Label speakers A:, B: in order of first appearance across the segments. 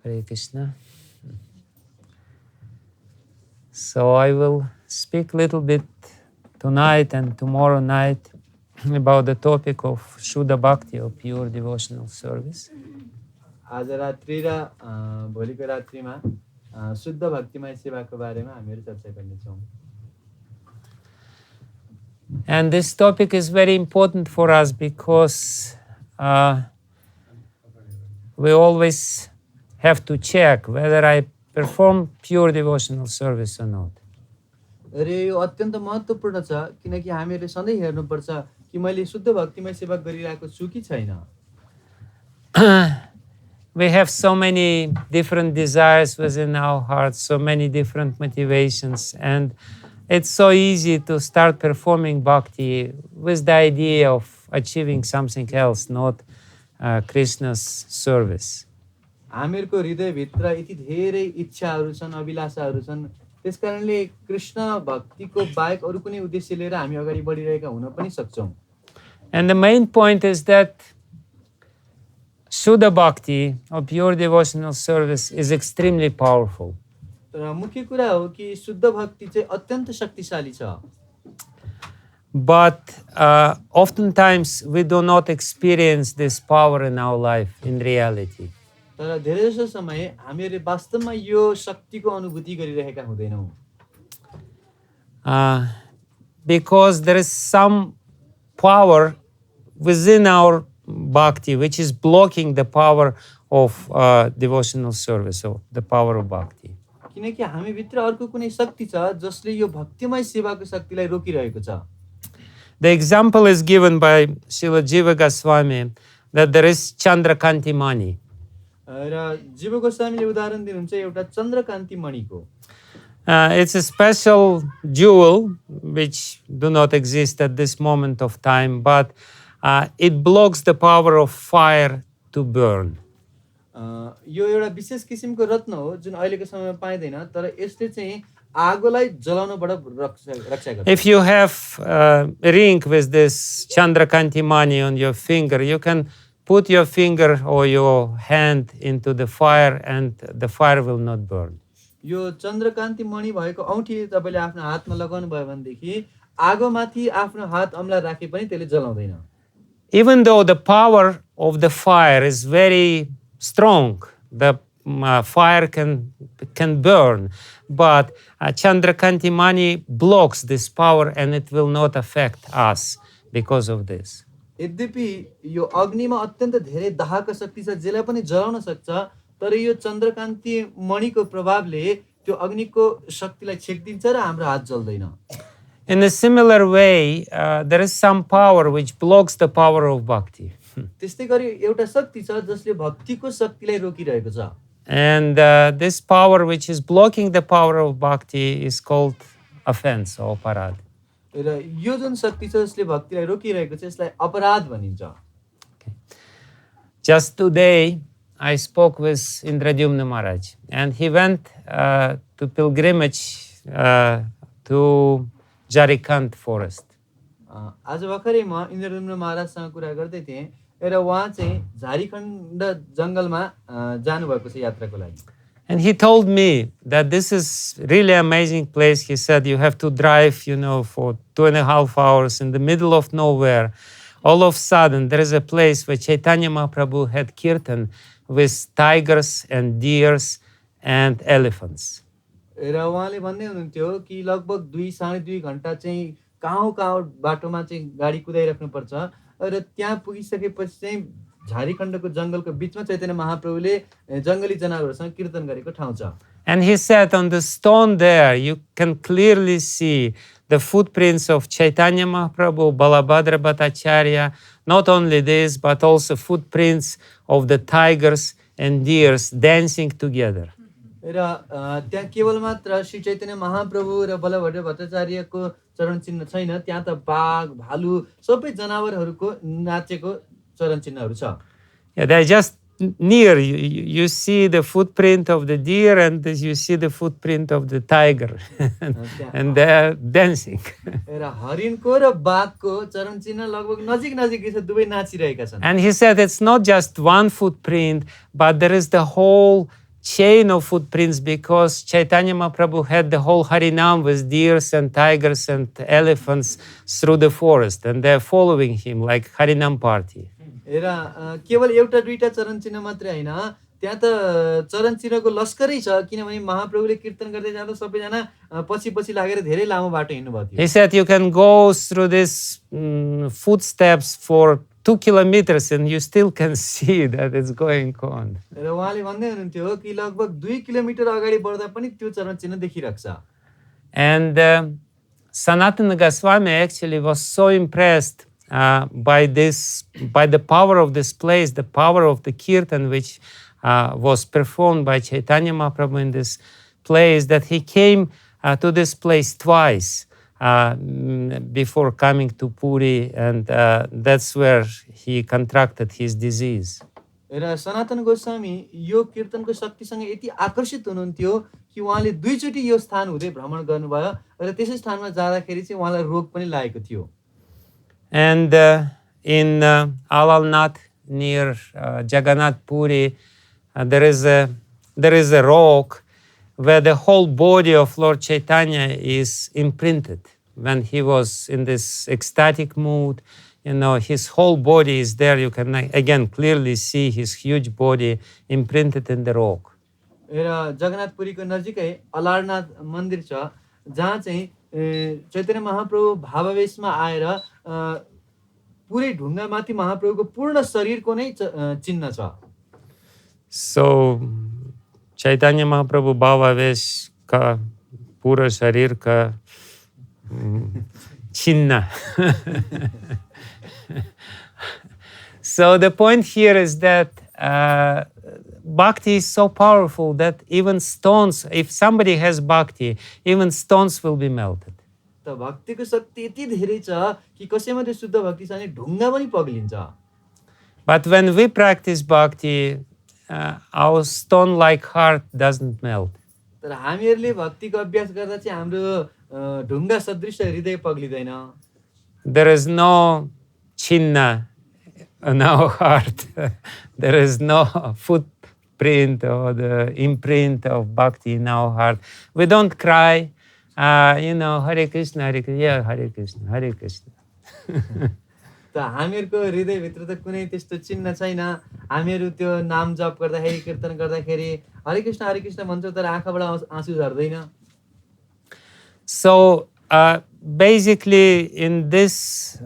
A: Hare Krishna. So I will speak a little bit tonight and tomorrow night about the topic of Suddha-bhakti or pure devotional service.
B: आज रात्रि र भोलिको रात्रिमा शुद्ध भक्तिमय सेवाको बारेमा हामीहरू चर्चा गर्नेछौँ।
A: And this topic is very important for us because we always have to check whether I perform pure devotional service or not.
B: र यो अत्यन्त महत्त्वपूर्ण छ किनकि हामीहरूले सधैँ हेर्नुपर्छ कि मैले शुद्ध भक्तिमय सेवा गरिरहेको छु कि छैन।
A: We have so many different desires within our hearts, so many different motivations, and it's so easy to start performing bhakti with the idea of achieving something else, not Krishna's service.
B: हामीहरूको हृदयभित्र यति धेरै इच्छाहरू छन्, अभिलाषाहरू छन्, त्यसकारणले कृष्ण भक्तिको बाहेक अरू कुनै उद्देश्य लिएर हामी अगाडि बढिरहेका हुन पनि सक्छौँ।
A: And the main point is that Suddha-bhakti or pure devotional service is extremely powerful.
B: तर मुख्य कुरा हो कि शुद्ध भक्ति चाहिँ अत्यन्त शक्तिशाली छ।
A: But oftentimes we do not experience this power in our life in reality.
B: तर धेरै जसो समय हामीहरूले वास्तवमा यो शक्तिको अनुभूति गरिरहेका हुँदैनौँ।
A: Because there is some power within our bhakti which is blocking the power of devotional service, or the power of bhakti.
B: किनकि हामी भित्र अर्को कुनै शक्ति छ जसले यो भक्तिमय सेवाको शक्तिलाई रोकिरहेको छ।
A: The example is given by Srila Jiva Goswami that there is Chandrakanti Mani.
B: र जीव गोस्वामीले उदाहरण दिनुहुन्छ एउटा चन्द्रकान्ति मणिको।
A: It's a special jewel which do not exist at this moment of time, but it blocks the power of fire to burn.
B: यो एउटा विशेष किसिमको रत्न हो जुन अहिलेको समयमा पाइँदैन, तर यसले चाहिँ आगोलाई जलाउनबाट रक्षा गर्छ।
A: If you have a ring with this Chandrakanti Mani on your finger, you can put your finger or your hand into the fire and the fire will not burn.
B: यो चन्द्रकान्ति मणि भएको औँठी तपाईले आफ्नो हातमा लगाउनु भयो भनेदेखि आगोमाथि आफ्नो हात अम्ला राखे पनि त्यसले जलाउँदैन।
A: Even though the power of the fire is very strong, the fire can burn, but Chandrakanti Mani blocks this power and it will not affect us because of this.
B: यद्यपि यो अग्निमा अत्यन्त धेरै दाहको शक्ति छ जसले पनि जलाउन सक्छ, तर यो चन्द्रकान्ति मणिको प्रभावले त्यो अग्निको शक्तिलाई छेक्दिन्छ र हाम्रो हात जल्दैन।
A: In a similar way, there is some power which blocks the power of bhakti.
B: त्यस्तै गरी एउटा शक्ति छ जसले भक्तिको शक्तिलाई रोकिरहेको छ।
A: And this power which is blocking the power of bhakti is called offense or aparadha.
B: र यो जुन शक्ति छ जसले भक्तिलाई रोकिरहेको छ यसलाई अपराध भनिन्छ।
A: Okay. Just today, I spoke with Indradyumna Maharaj, and he went to pilgrimage to Jharkhand forest.
B: आज भर्खरै म इन्द्रद्युम्न महाराजसँग कुरा गर्दै थिएँ र उहाँ चाहिँ झारखण्ड जङ्गलमा जानुभएको छ यात्राको लागि।
A: And he told me that this is really amazing place. He said you have to drive, for 2.5 hours in the middle of nowhere. All of a sudden, there is a place where Chaitanya Mahaprabhu had kirtan with tigers and deers and elephants.
B: र उहाँले भन्दै हुनुहुन्थ्यो कि लगभग 2-2.5 घण्टा चाहिँ कहाँ बाटोमा चाहिँ गाडी कुदाइराख्नुपर्छ र त्यहाँ पुगिसकेपछि चाहिँ झारखण्डको जङ्गलको बिचमा चैतन्य महाप्रभुले जङ्गली जनावरसँग कीर्तन गरेको ठाउँ छ।
A: And he said on the stone there you can clearly see the footprints of Chaitanya Mahaprabhu, Balabhadra Bhattacharya, not only this but also footprints of the tigers and deers dancing together.
B: र त्यहाँ केवल मात्र श्री चैतन्य महाप्रभु र बलभद्र भट्टाचार्यको चरण चिन्ह छैन, त्यहाँ त बाघ, भालु सबै जनावरहरूको नाचेको चरण चिन्हहरू छ।
A: Yeah, they're just near. You see the footprint of the deer and you see the footprint of the tiger and they're dancing.
B: र हरिणको र बाघको चरण चिन्ह लगभग नजिक छ, दुवै नाचिरहेका छन्।
A: And he said it's not just one footprint, but there is the whole chain of footprints because Chaitanya Mahaprabhu had the whole Harinam with deers and tigers and elephants through the forest, and they're following him like Harinam party.
B: र केवल एउटा दुईटा चरण चिन्ह मात्रै होइन, त्यहाँ त चरण चिन्हको लस्करै छ, किनभने महाप्रभुले कीर्तन गर्दै जाँदा सबैजना पछि पछि लागेर धेरै लामो बाटो हिँड्नुभएको थियो।
A: He said you can go through these footsteps for 2 kilometers and you still can see that it's going on.
B: र उहाँले भन्दै हुनुहुन्थ्यो कि लगभग 2 किलोमिटर अगाडि बढ्दा पनि त्यो चरण चिन्ह देखिरहेको छ।
A: And Sanatana Goswami actually was so impressed by the power of this place, the power of the kirtan which was performed by Chaitanya Mahaprabhu in this place, that he came to this place twice before coming to Puri, and that's where he contracted his disease.
B: र सनातन गोस्वामी यो कीर्तनको शक्तिसँग यति आकर्षित हुनुहुन्थ्यो कि उहाँले दुईचोटि यो स्थान हुँदै भ्रमण गर्नुभयो र त्यसै स्थानमा जाँदाखेरि चाहिँ उहाँलाई रोग पनि लागेको थियो।
A: And in Alalnath near Jagannath Puri, there is a rock where the whole body of Lord Chaitanya is imprinted. When he was in this ecstatic mood, his whole body is there. You can again clearly see his huge body imprinted in the rock.
B: र जगन्नाथपुरीको नजिकै अलारनाथ मन्दिर छ, जहाँ चाहिँ चैतन्य महाप्रभु भावावेशमा आएर पुरै ढुङ्गामाथि महाप्रभुको पूर्ण शरीरको नै चिन्ह छ।
A: So Chaitanya Mahaprabhu भावावेश का पूरा शरीर का chinna. So the point here is that bhakti is so powerful that even stones, if somebody has bhakti, even stones will be melted.
B: त भक्तिको शक्ति यति धेरै छ कि कसैमा त्यो शुद्ध भक्ति छ भने ढुङ्गा पनि पग्लिन्छ।
A: But when we practice bhakti, our stone-like heart doesn't melt.
B: तर हामीहरूले भक्तिको अभ्यास गर्दा चाहिँ हाम्रो ढुङ्गा सदृश हृदय पग्लिदैन।
A: There is no chinna in our heart. There is no footprint or the imprint of bhakti in our heart. We don't cry, Hare Krishna, Hare Krishna, yeah, Hare Krishna, Hare Krishna.
B: त हामीहरूको हृदयभित्र त कुनै त्यस्तो चिन्ह छैन। हामीहरू त्यो नाम जप गर्दाखेरि कीर्तन गर्दाखेरि हरे कृष्ण भन्छौँ, तर आँखाबाट आँसु झर्दैन।
A: So basically in this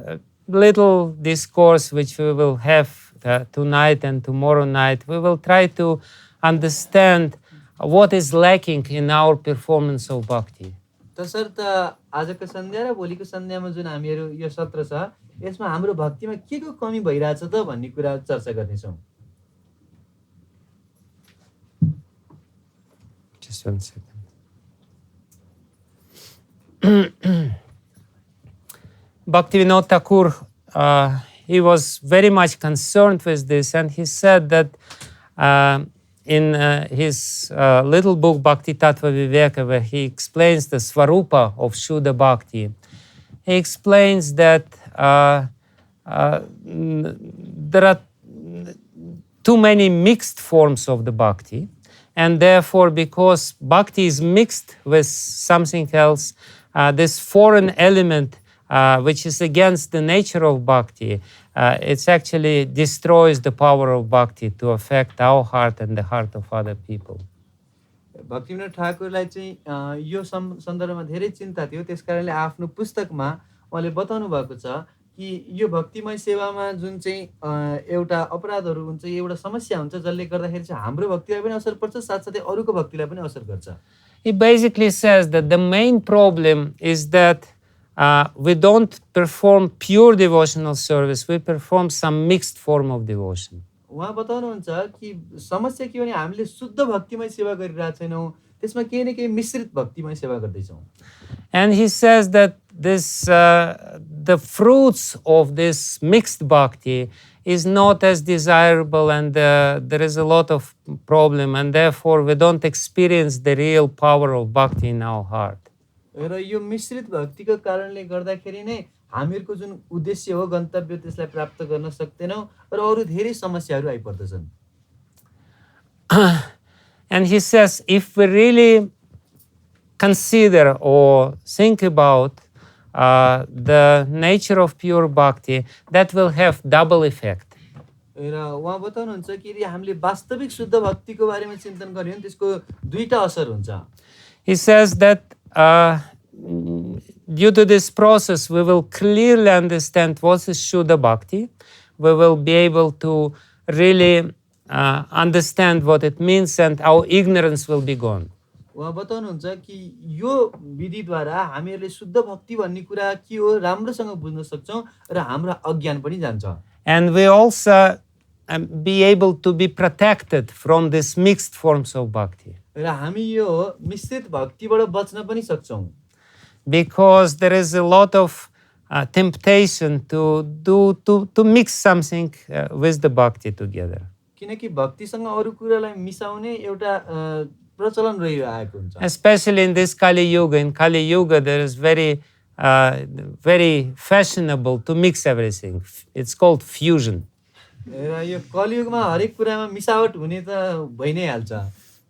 A: little discourse which we will have tonight and tomorrow night, we will try to understand what is lacking in our performance of bhakti.
B: तसर्थ आजको सन्ध्या र भोलिको सन्ध्यामा जुन हामीहरू यो सत्र छ, यसमा हाम्रो भक्तिमा के को कमी भइरहेछ त भन्ने कुरा चर्चा गर्नेछौँ।
A: Just 1 second. Bhaktivinoda Thakur, he was very much concerned with this, and he said that in his little book Bhakti Tattva Viveka, where he explains the Svarupa of Suddha-bhakti, he explains that there are too many mixed forms of the bhakti, and therefore because bhakti is mixed with something else, this foreign element which is against the nature of bhakti, it actually destroys the power of bhakti to affect our heart and the heart of other people.
B: Bhaktivinod ठाकुरलाई चाहिँ यो सन्दर्भमा धेरै चिन्ता थियो, त्यसकारणले आफ्नो पुस्तकमा उहाँले बताउनु भएको छ कि यो भक्तिमय सेवामा जुन चाहिँ एउटा अपराधहरू हुन्छ, एउटा समस्या हुन्छ, जसले गर्दाखेरि चाहिँ हाम्रो भक्तिलाई पनि असर पर्छ, साथसाथै अरूको भक्तिलाई पनि असर गर्छ।
A: He basically says that the main problem is that we don't perform pure devotional service, we perform some mixed form of devotion.
B: उहाँ बताउनुहुन्छ कि समस्या के भने हामीले शुद्ध भक्तिमय सेवा गरिरहेको छैनौँ, त्यसमा केही न केही मिश्रित भक्तिमय सेवा गर्दैछौँ।
A: And he says that the fruits of this mixed bhakti is not as desirable, and there is a lot of problem, and therefore we don't experience the real power of bhakti in our heart.
B: र यो मिश्रित भक्तिको कारणले गर्दाखेरि नै हामीहरूको जुन उद्देश्य हो, गन्तव्य, त्यसलाई प्राप्त गर्न सक्दैनौँ र अरू धेरै समस्याहरू आइपर्दछन्।
A: And he says, if we really consider or think about the nature of pure bhakti, that will have double effect.
B: र उहाँ बताउनुहुन्छ कि यदि हामीले वास्तविक शुद्ध भक्तिको बारेमा चिन्तन गर्यो भने त्यसको दुईटा असर हुन्छ।
A: He says that due to this process, we will clearly understand what is Suddha-bhakti. We will be able to really understand what it means, and our ignorance will be gone.
B: उहाँ बताउनुहुन्छ कि यो विधिद्वारा हामीहरूले शुद्ध भक्ति भन्ने कुरा के हो राम्रोसँग बुझ्न सक्छौँ र हाम्रो अज्ञान पनि जान्छ।
A: And we also be able to be protected from these mixed forms of bhakti.
B: र हामी यो मिश्रित भक्तिबाट बच्न पनि सक्छौँ।
A: Because there is a lot of temptation to mix something with the bhakti together.
B: किनकि भक्तिसँग अरू कुरालाई मिसाउने एउटा प्रचलन रहिआएको हुन्छ।
A: Especially in this Kali Yuga. In Kali Yuga, there is very fashionable to mix everything. It's called fusion.
B: र यो कलियुगमा हरेक कुरामा मिसावट हुने त भइ नै हाल्छ।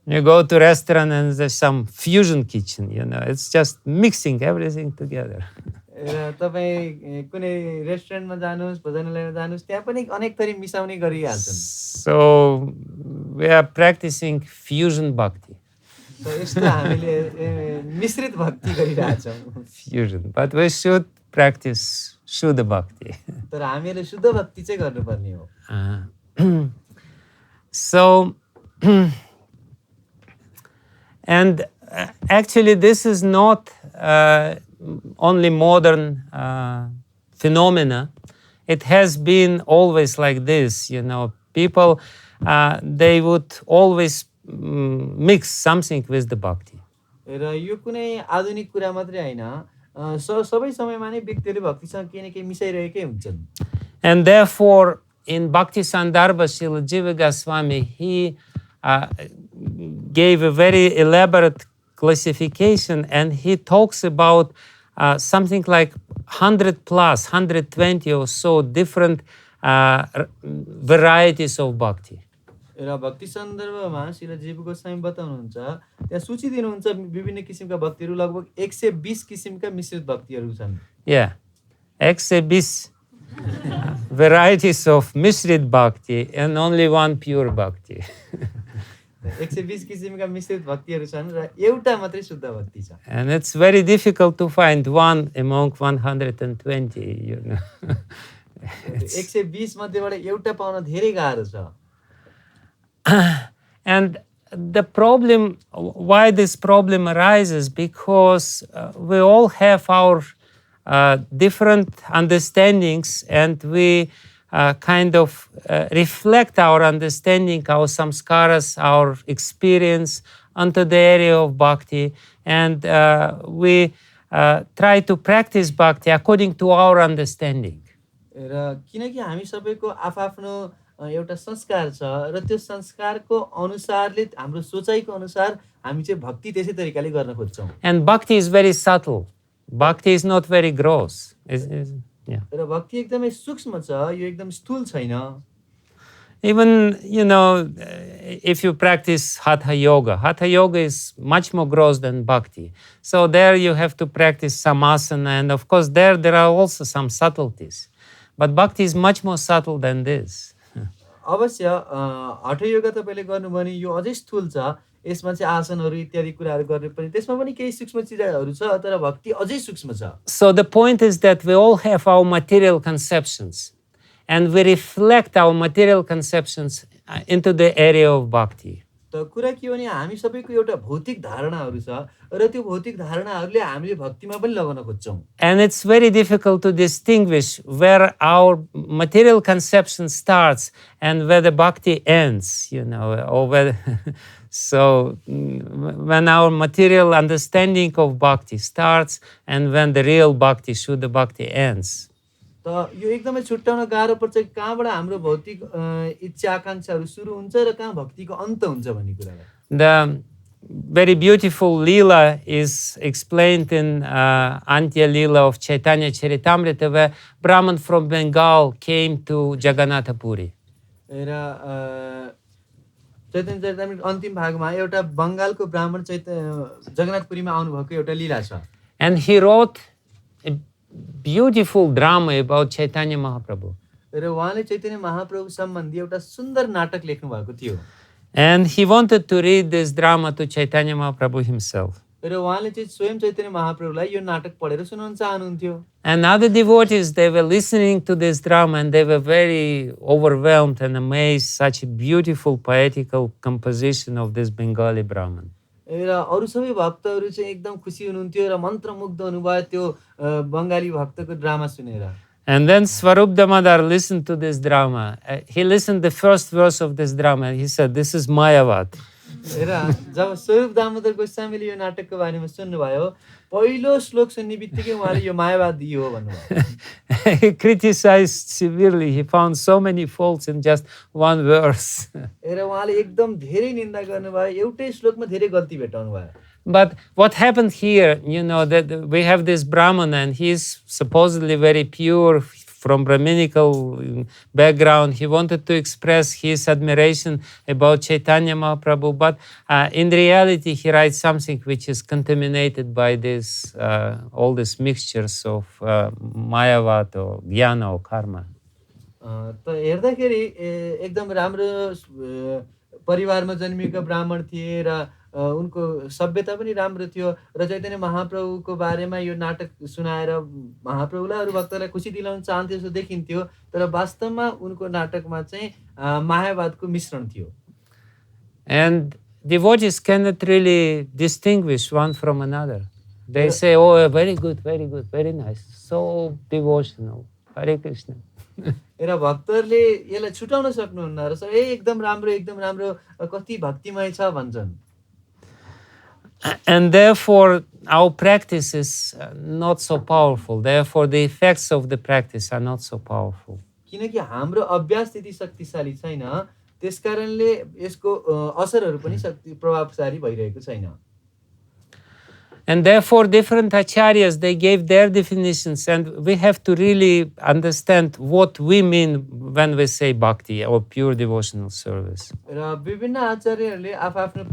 A: You go to a restaurant and there's some fusion kitchen, it's just mixing everything together.
B: र तपाईँ कुनै रेस्टुरेन्टमा जानुहोस् भोजनालयमा जानुहोस् त्यहाँ पनि अनेक थरी मिसाउने गरिहाल्छन्।
A: So we are practicing fusion bhakti.
B: यस्तो हामीले मिश्रित भक्ति गरिरहेछौँ।
A: Fusion, but we should practice Suddha-bhakti.
B: तर हामीले शुद्ध भक्ति चाहिँ गर्नुपर्ने हो।
A: So, and actually this is not only modern phenomena. It has been always like this, people, they would always mix something with the bhakti.
B: र यो कुनै आधुनिक कुरा मात्रै हैन, सबै समयमा नै व्यक्तिले भक्तिसँग केही न केही मिसाइरहेकै हुन्छन्।
A: And therefore, in Bhakti Sandarbha, Srila Jiva Goswami, he gave a very elaborate classification, and he talks about something like 100 plus, 120 or so different varieties of bhakti.
B: र भक्ति सन्दर्भमा श्रील जीव गोस्वामी बताउनुहुन्छ त्यहाँ सूची दिनुहुन्छ विभिन्न किसिमका भक्तिहरू लगभग 120 किसिमका मिश्रित भक्तिहरू छन्।
A: Yeah, 120 varieties of Mishrit Bhakti and only one pure Bhakti.
B: 120 किसिमका मिश्रित भक्तिहरू छन् र एउटा मात्रै शुद्ध भक्ति छ।
A: And it's very difficult to find one among 120,
B: 120 मध्येबाट एउटा पाउन धेरै गाह्रो छ।
A: And the problem, why this problem arises, because we all have our different understandings, and we kind of reflect our understanding, our samskaras, our experience onto the area of bhakti, and we try to practice bhakti according to our understanding.
B: र किनकि हामी सबैको आफआफ्नो एउटा संस्कार छ र त्यो संस्कारको अनुसारले हाम्रो सोचाइको अनुसार हामी चाहिँ भक्ति त्यसै तरिकाले गर्न खोज्छौँ।
A: And bhakti is very subtle. Bhakti is not very gross. Yeah.
B: र भक्ति एकदमै सूक्ष्म छ, यो एकदम स्थूल छैन।
A: Even, if you practice Hatha Yoga is much more gross than Bhakti. So there you have to practice samasana, and of course there are also some subtleties. But Bhakti is much more subtle than this.
B: अवश्य हठ योगा तपाईले गर्नुभयो भने यो अझै स्थूल छ, यसमा चाहिँ आसनहरू इत्यादि कुराहरू गर्ने पनि त्यसमा पनि केही सूक्ष्म चिजहरू छ, तर भक्ति अझै सूक्ष्म छ।
A: So the point is that we all have our material conceptions, and we reflect our material conceptions into the area of bhakti.
B: त कुरा के हो भने हामी सबैको एउटा भौतिक धारणाहरू छ र त्यो भौतिक धारणाहरूले हामीले भक्तिमा पनि लगाउन खोज्छौँ।
A: And it's very difficult to distinguish where our material conception starts and where the bhakti ends, or where so when our material understanding of bhakti starts and when the real bhakti, Shuddha bhakti, ends.
B: त यो एकदमै छुट्याउन गाह्रो पर्छ कि कहाँबाट हाम्रो भौतिक इच्छा आकांक्षाहरू सुरु हुन्छ र कहाँ भक्तिको अन्त हुन्छ भन्ने कुरालाई।
A: The very beautiful Leela is explained in Antya Leela of Chaitanya Charitamrita, where Brahman from Bengal came to Jagannath Puri.
B: र चैतन्य चरितामृत अन्तिम भागमा एउटा बङ्गालको ब्राह्मण जगन्नाथपुरीमा आउनुभएको एउटा लीला छ।
A: And he wrote a beautiful drama about Chaitanya Mahaprabhu.
B: र उहाँले चैतन्य महाप्रभु सम्बन्धी एउटा सुन्दर नाटक लेख्नु भएको थियो।
A: And he wanted to read this drama to Chaitanya Mahaprabhu himself.
B: र उहाँले चाहिँ स्वयं चैतन्य महाप्रभुलाई यो नाटक पढेर सुनाउन चाहनुहुन्थ्यो।
A: And other devotees, they were listening to this drama and they were very overwhelmed and amazed, such a beautiful poetical composition of this Bengali Brahman.
B: र अरू सबै भक्तहरू चाहिँ एकदम खुसी हुनुहुन्थ्यो र मन्त्रमुग्ध हुनुभयो त्यो बङ्गाली भक्तको ड्रामा सुनेर।
A: And then Swarup Damodar listened to this drama. He listened the first verse of this drama and he said, "This is Mayavad."
B: र जब स्वरूप दामोदर गोस्वामीले यो नाटकको बारेमा सुन्नुभयो, पहिलो श्लोक सुन्ने बित्तिकै उहाँले यो मायावादी हो भन्नुभयो।
A: He criticized severely. He found so many faults in just one verse.
B: र उहाँले एकदम धेरै निन्दा गर्नुभयो, एउटै श्लोकमा धेरै गल्ती भेटाउनु भयो।
A: But what happened here, that we have this Brahmana and he is supposedly very pure from Brahminical background. He wanted to express his admiration about Chaitanya Mahaprabhu, but in reality he writes something which is contaminated by this, all these mixtures of Mayavad or Jnana or Karma.
B: त हेर्दाखेरि एकदम राम्रो परिवारमा जन्मिएका ब्राह्मण थिए र उनको सभ्यता पनि राम्रो थियो र चैतन्य महाप्रभुको बारेमा यो नाटक सुनाएर महाप्रभुलाई अरू भक्तलाई खुसी दिलाउन चाहन्थे जस्तो देखिन्थ्यो, तर वास्तवमा उनको नाटकमा चाहिँ मायावादको मिश्रण थियो।
A: And devotees cannot really distinguish one from another. They say, "Oh, very good, very nice, so devotional, Hare Krishna."
B: र भक्तहरूले यसलाई छुटाउन सक्नुहुन्न र एकदम राम्रो कति भक्तिमय छ भन्छन्।
A: And therefore our practice is not so powerful. Therefore the effects of the practice are not so powerful.
B: किनकि हाम्रो अभ्यास त्यति शक्तिशाली छैन, त्यसकारणले यसको असरहरू पनि प्रभावशाली भइरहेको छैन।
A: And therefore different acharyas, they gave their definitions, and we have to really understand what we mean when we say bhakti or pure devotional service.
B: र विभिन्न आचार्यहरूले आफ्नो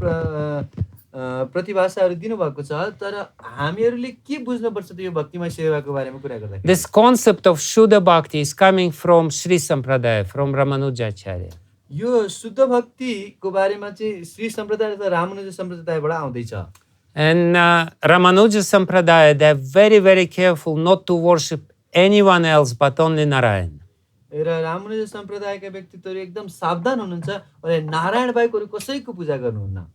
B: प्रतिभाषाहरू दिनुभएको छ, तर हामीहरूले के बुझ्नुपर्छ त यो भक्तिमय सेवाको बारेमा कुरा गर्दा?
A: This concept of Suddha-bhakti is coming from Sri Sampradaya, from Ramanuja Acharya.
B: यो शुद्ध भक्तिको बारेमा चाहिँ श्री सम्प्रदाय अथवा रामानुज सम्प्रदायबाट आउँदैछ।
A: And Ramanuja Sampradaya, they are very careful not to worship anyone else but only Narayan.
B: र रामानुज सम्प्रदायका व्यक्तित्वहरू एकदम सावधान हुनुहुन्छ, नारायण बाहेक अरू कसैको पूजा गर्नुहुन्न।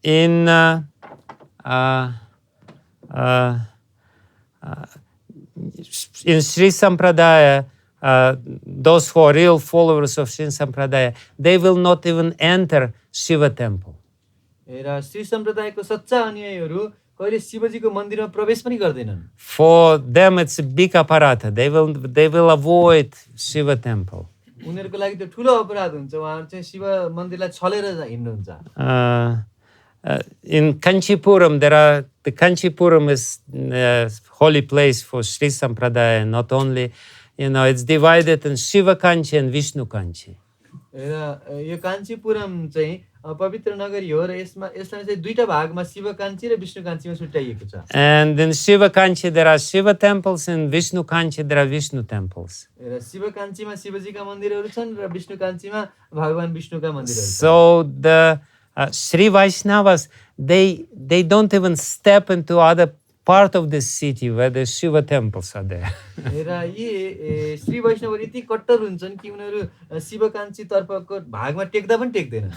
A: In Sri Sampradaya, those who are real followers of Sri Sampradaya, they will not even enter Shiva temple.
B: र श्री सम्प्रदायको सच्चा अनुयायीहरू कहिले शिवजीको मन्दिरमा प्रवेश पनि गर्दैनन्।
A: For them it's a big aparadha. They will avoid Shiva temple.
B: उनीहरूको लागि त्यो ठुलो अपराध हुन्छ, उहाँहरू चाहिँ Shiv मन्दिरलाई छलेर हिँड्नुहुन्छ।
A: In Kanchipuram, the Kanchipuram is a holy place for Sri Sampradaya. Not only, it's divided in Shiva Kanchi and Vishnu Kanchi.
B: र यो काञ्चीपुरम चाहिँ पवित्र नगरी हो र यसलाई चाहिँ दुईटा भागमा शिव काञ्ची र विष्णु काञ्चीमा छुट्याइएको छ।
A: And in Shiva Kanchi there are Shiva temples, and Vishnu Kanchi there are Vishnu temples.
B: र शिव काञ्चीमा शिवजीका मन्दिरहरू छन् र विष्णु काञ्चीमा भगवान विष्णुका मन्दिरहरू छन्।
A: So the Sri Vaishnavas, they don't even step into other part of the city where the Shiva temples are there.
B: र यी श्री वैष्णवहरू यति कट्टर हुन्छन् कि उनीहरू शिव काञ्ची तर्फको भागमा टेक्दा पनि टेक्दैनन्।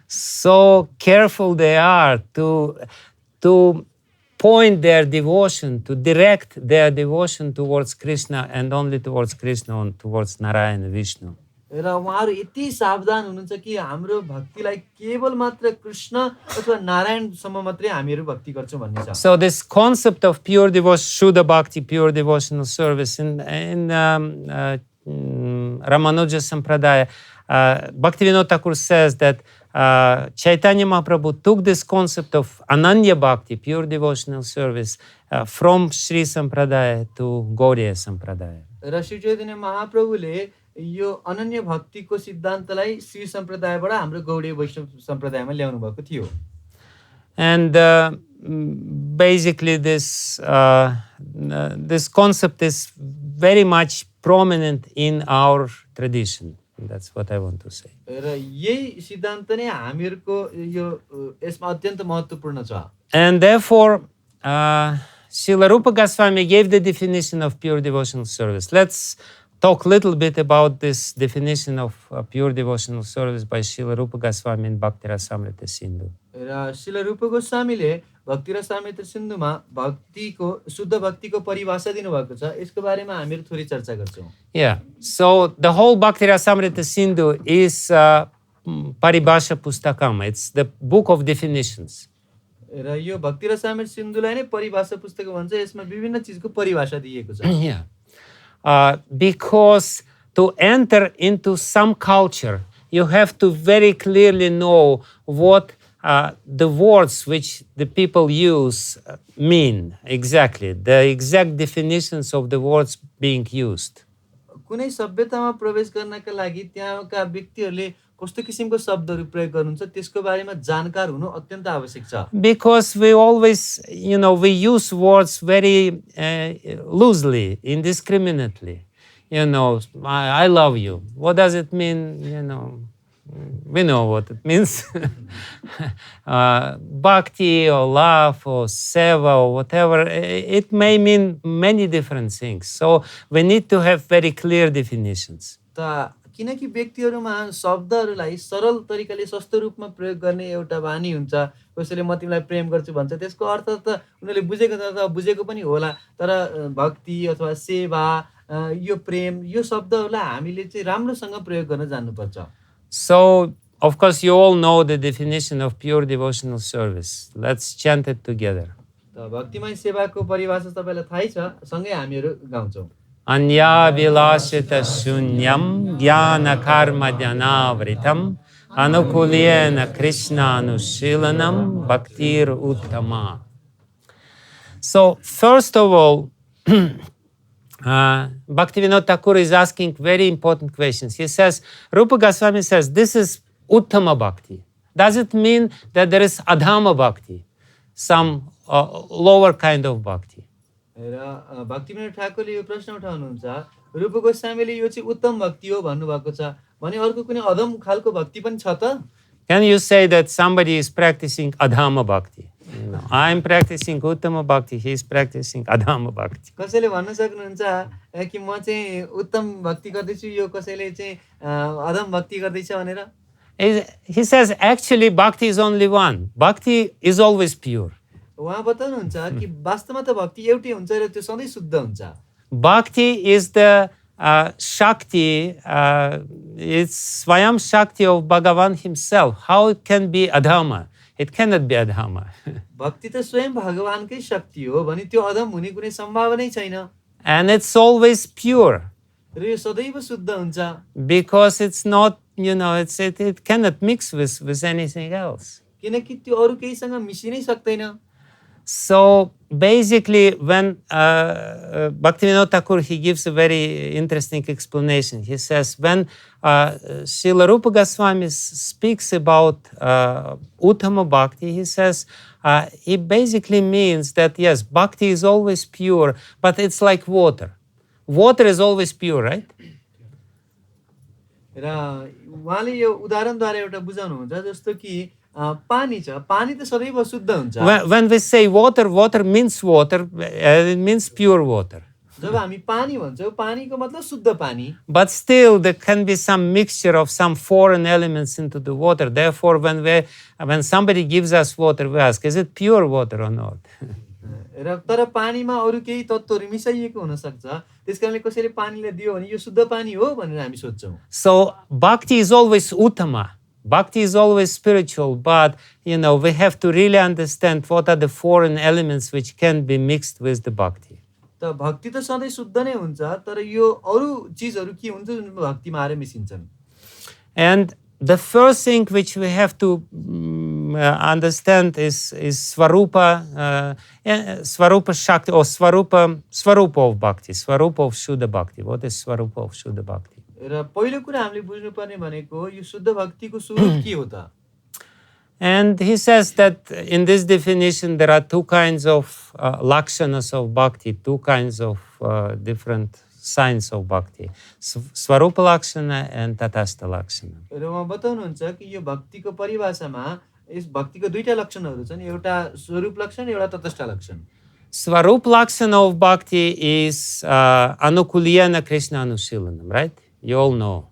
A: So careful they are to point their devotion, to direct their devotion towards Krishna and only towards Krishna and towards Narayana Vishnu.
B: र उहाँहरू यति सावधान हुनुहुन्छ कि हाम्रो भक्तिलाई केवल मात्र कृष्ण अथवा नारायणसम्म मात्रै हामीहरू भक्ति गर्छौँ भन्ने छ।
A: So this concept of pure devotion, Suddha-bhakti, pure devotional service in Ramanuja Sampradaya, Bhakti Vijnana Thakur says that Chaitanya Mahaprabhu took this concept of Ananya Bhakti, pure devotional service, from Sri Sampradaya to Gauriya Sampradaya.
B: र श्री चैतन्य महाप्रभुले यो अनन्य भक्तिको सिद्धान्तलाई श्री सम्प्रदायबाट हाम्रो गौडीय वैष्णव सम्प्रदायमा ल्याउनु भएको थियो।
A: And basically this concept is very much prominent in our tradition. That's what I want to say.
B: र यही सिद्धान्त नै हामीहरूको यो यसमा अत्यन्त महत्त्वपूर्ण छ।
A: And therefore, Srila Rupa Goswami gave the definition of pure devotional service. Let's talk a little bit about this definition of pure devotional service by Srila Rupa Goswami in Bhakti Rasamrita Sindhu.
B: र श्रील रूप गोस्वामीले भक्ति रसामृत सिन्धुमा भक्तिको शुद्ध भक्तिको परिभाषा दिनुभएको छ। यसको बारेमा हामीहरू थोरै चर्चा गर्छौँ।
A: Yeah, so the whole Bhakti Rasamrita Sindhu is Paribhasha Pustakam. It's the book of definitions.
B: र यो भक्ति रसामृत सिन्धुलाई नै परिभाषा पुस्तक भन्छ। यसमा विभिन्न चिजको परिभाषा दिएको छ।
A: Yeah, because to enter into some culture, you have to very clearly know what the words which the people use mean exactly, the exact definitions of the words being used.
B: कुनै सभ्यतामा प्रवेश गर्नका लागि त्यहाँका व्यक्तिहरूले कस्तो किसिमको शब्दहरू प्रयोग गर्नुहुन्छ त्यसको बारेमा जानकार हुनु अत्यन्त आवश्यक छ।
A: Because we always, we use words very loosely, indiscriminately. I love you. What does it mean? We know what it means. Bhakti or love or seva or whatever, it may mean many different things. So we need to have very clear definitions.
B: किनकि व्यक्तिहरूमा शब्दहरूलाई सरल तरिकाले सस्तो रूपमा प्रयोग गर्ने एउटा बानी हुन्छ। कसैले म तिमीलाई प्रेम गर्छु भन्छ, त्यसको अर्थ त उनीहरूले बुझेको त बुझेको पनि होला, तर भक्ति अथवा सेवा यो प्रेम यो शब्दहरूलाई हामीले चाहिँ राम्रोसँग प्रयोग गर्न जान्नुपर्छ।
A: So, of course, you all know the definition of pure devotional service. Let's chant it together.
B: त भक्तिमय सेवाको परिभाषा तपाईलाई थाहै छ, सँगै हामीहरू गाउँछौँ।
A: Anya vilashita shunyam jnana karma dhyanavritam anukulyena krishna anushilanam bhaktir uttama. So, first of all, Bhaktivinoda Thakur is asking very important questions. He says, Rupa Goswami says, this is Uttama Bhakti. Does it mean that there is Adhama Bhakti, some lower kind of Bhakti?
B: र भक्तिविनोद ठाकुरले यो प्रश्न उठाउनुहुन्छ, रूप गोस्वामीले यो चाहिँ उत्तम भक्ति हो भन्नुभएको छ भने अर्को कुनै अधम खालको भक्ति पनि छ त?
A: Can you say that somebody is practicing Adhama Bhakti? I'm practicing Uttama Bhakti, he is practicing Adhama Bhakti.
B: कसैले भन्न सक्नुहुन्छ कि म चाहिँ उत्तम भक्ति गर्दैछु, यो कसैले चाहिँ अधम भक्ति गर्दैछ भनेर?
A: He says actually Bhakti is only one. Bhakti is always pure.
B: उहाँ बताउनुहुन्छ कि वास्तवमा त भक्ति एउटै हुन्छ र त्यो सधैँ शुद्ध हुन्छ।
A: Bhakti is the Shakti, it's Swayam Shakti of Bhagavan himself. How it can be Adhama? It cannot be Adhama.
B: भक्ति त स्वयं भगवानकै शक्ति हो भने त्यो अधम हुने कुनै सम्भावनै छैन।
A: And it's always pure.
B: र यो सदैव शुद्ध हुन्छ।
A: Because it's not, it cannot mix with anything else.
B: किनकि त्यो अरु केहीसँग मिसिनै सक्दैन।
A: So basically, when Bhaktivinoda Thakur, he gives a very interesting explanation. He says, when Srila Rupa Goswami speaks about Uttama Bhakti, he says, he basically means that, yes, Bhakti is always pure, but it's like water. Water is always pure, right?
B: र उहाँले यो उदाहरणद्वारा एउटा बुझाउनुहुन्छ जस्तो कि पानी छ, पानी त सदैव शुद्ध हुन्छ।
A: When we say water, water means water, it means pure water.
B: जब हामी पानी भन्छौँ, पानीको मतलब शुद्ध पानी।
A: But still, there can be some mixture of some foreign elements into the water. Therefore, when somebody gives us water, we ask, is it pure water or not?
B: र तर पानीमा अरु केही तत्त्वहरू मिसाइएको हुन सक्छ, त्यसकारणले कसैले पानीले दियो भने यो शुद्ध पानी हो भनेर हामी सोच्छौँ।
A: So, Bhakti is always Uttama. Bhakti is always spiritual, but, we have to really understand what are the foreign elements which can be mixed with the Bhakti.
B: त भक्ति त सधैँ शुद्ध नै हुन्छ, तर यो अरु चीजहरू के हुन्छ जुन भक्तिमा आएर मिसिन्छन्।
A: And the first thing which we have to understand is Swarupa, Swarupa Shakti, or Swarupa of Bhakti, Swarupa of Suddha-bhakti. What is Swarupa of Suddha-bhakti?
B: र पहिलो कुरा हामीले बुझ्नुपर्ने भनेको यो शुद्ध भक्तिको स्वरूप के हो त?
A: And he says that in this definition there are two kinds of lakshanas of bhakti, two kinds of different signs of bhakti, Svarupa lakshana and Tatastha lakshana.
B: र उहाँ बताउनुहुन्छ कि यो भक्तिको परिभाषामा यस भक्तिको दुईटा लक्षणहरू छन्, एउटा स्वरूप लक्षण, एउटा तटस्थ लक्षण।
A: Svarupa lakshana of bhakti is anukulyena Krishna anushīlanam, right? You all know.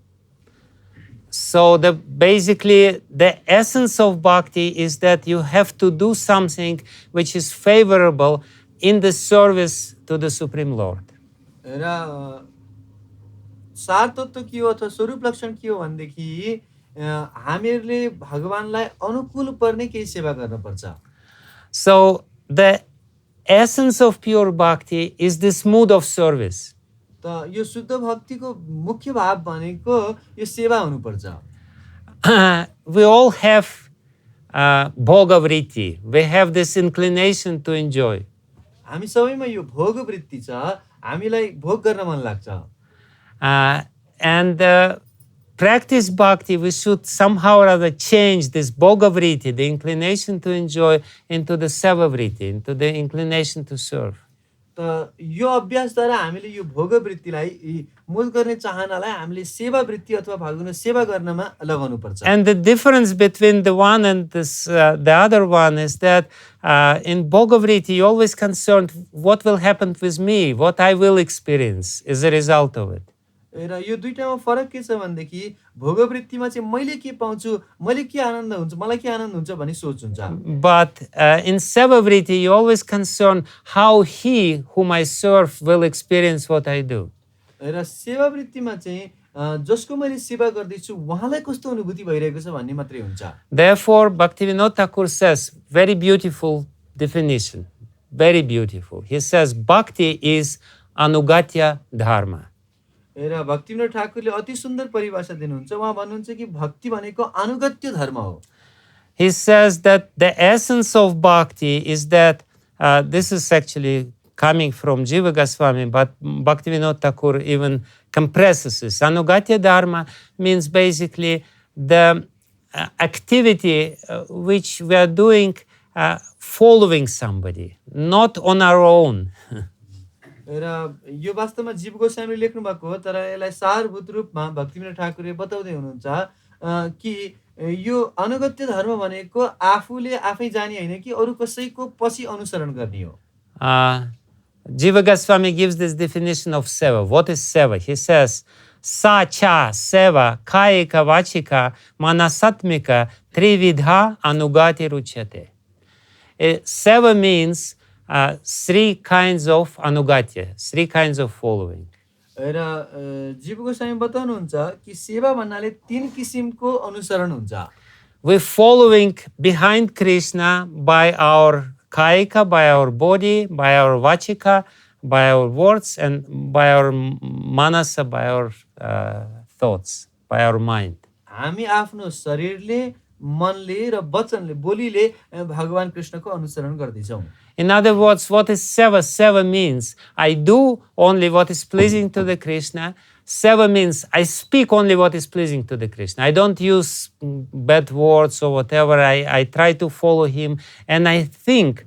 A: So basically the essence of bhakti is that you have to do something which is favorable in the service to the Supreme Lord.
B: र सार तत्त्व के हो अथवा स्वरूप लक्षण के हो भनेदेखि हामीहरूले भगवानलाई अनुकूल पर्ने केही सेवा गर्नुपर्छ।
A: So the essence of pure bhakti is this mood of service.
B: त यो शुद्ध भक्तिको मुख्य भाव भनेको यो सेवा हुनुपर्छ।
A: We all have bhoga vritti. We have this inclination to enjoy.
B: हामी सबैमा यो भोग वृत्ति छ, हामीलाई भोग गर्न मन लाग्छ।
A: And practice bhakti, we should somehow or other change this bhoga vritti, the inclination to enjoy, into the seva vritti, into the inclination to serve.
B: त यो अभ्यासद्वारा हामीले यो भोग वृत्तिलाई मोल गर्ने चाहनालाई हामीले सेवा वृत्ति अथवा भगवानको सेवा गर्नमा लगाउनुपर्छ।
A: And the difference between the one and the other one is that in bhoga vritti you're always concerned what will happen with me, what I will experience as a result of it.
B: र यो दुईटामा फरक के छ भनेदेखि भोग वृत्तिमा चाहिँ मैले के पाउँछु, मैले के आनन्द हुन्छ, मलाई के आनन्द हुन्छ भन्ने सोच हुन्छ।
A: But in seva vritti you're always concerned how he whom I serve will experience what I do.
B: र सेवा वृत्तिमा चाहिँ जसको मैले सेवा गर्दैछु उहाँलाई कस्तो अनुभूति भइरहेको छ भन्ने मात्रै हुन्छ।
A: Therefore Bhakti Vijnana Thakur says, very beautiful definition, very beautiful. He says bhakti is anugatya dharma.
B: र भक्ति विनोद ठाकुरले अति सुन्दर परिभाषा दिनुहुन्छ। उहाँ भन्नुहुन्छ कि भक्ति भनेको अनुगत्य धर्म हो।
A: He says that the essence of bhakti is that this is actually coming from Jiva Goswami, but Bhakti Vijnana Thakur even compresses this. Anugatya dharma means basically the activity which we are doing following somebody, not on our own.
B: र यो वास्तवमा जीव गोस्वामीले लेख्नु भएको हो, तर यसलाई सारभूत रूपमा भक्ति विनोद ठाकुरले बताउँदै हुनुहुन्छ कि यो अनुगत्य धर्म भनेको आफूले आफै जाने हैन कि अरु कसैको पछि अनुसरण गर्ने हो।
A: Jiva Goswami gives this definition of seva. What is seva? He says, sa cha seva kayika vachika manasatmika trividha anugati ruchate. Seva means three kinds of anugatya, three kinds of following.
B: र जीव गोस्वामी बताउनुहुन्छ कि सेवा भन्नाले तीन किसिमको अनुसरण हुन्छ।
A: We're following behind Krishna by our kayika, by our body, by our vachika, by our words, and by our manasa, by our thoughts, by our mind.
B: हामी आफ्नो शरीरले, मनले र वचनले, बोलीले भगवान कृष्णको अनुसरण गर्दैछौँ।
A: In other words, what is seva? Seva means I do only what is pleasing to the Krishna. Seva means I speak only what is pleasing to the Krishna. I don't use bad words or whatever. I try to follow him and I think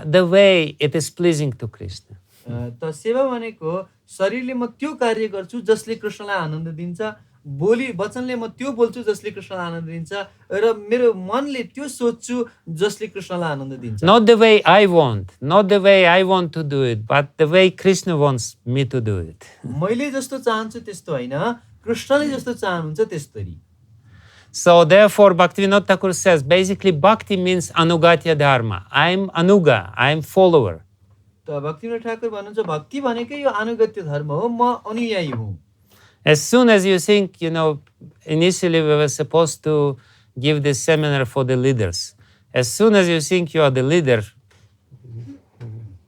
A: the way it is pleasing to Krishna.
B: त सेवा भनेको शरीरले म त्यो कार्य गर्छु जसले कृष्णलाई आनन्द दिन्छ, बोली वचनले म त्यो बोल्छु जसले कृष्णलाई आनन्द दिन्छ र मेरो मनले त्यो सोच्छु जसले कृष्णलाई आनन्द दिन्छ।
A: Not the way I want, not the way I want to do it, but the way Krishna wants me to do it.
B: मैले जस्तो चाहन्छु त्यस्तो हैन, कृष्णले जस्तो चाहनुहुन्छ त्यस्तरी।
A: So therefore Bhaktivinoda Thakur says basically bhakti means anugatya dharma. I'm anuga, I'm follower.
B: त भक्तिविनोद ठाकुर भन्नुहुन्छ भक्ति भनेकै यो अनुगत्य धर्म हो, म अनुयायी हुँ।
A: As soon as you think, initially we were supposed to give this seminar for the leaders. As soon as you think you are the leader,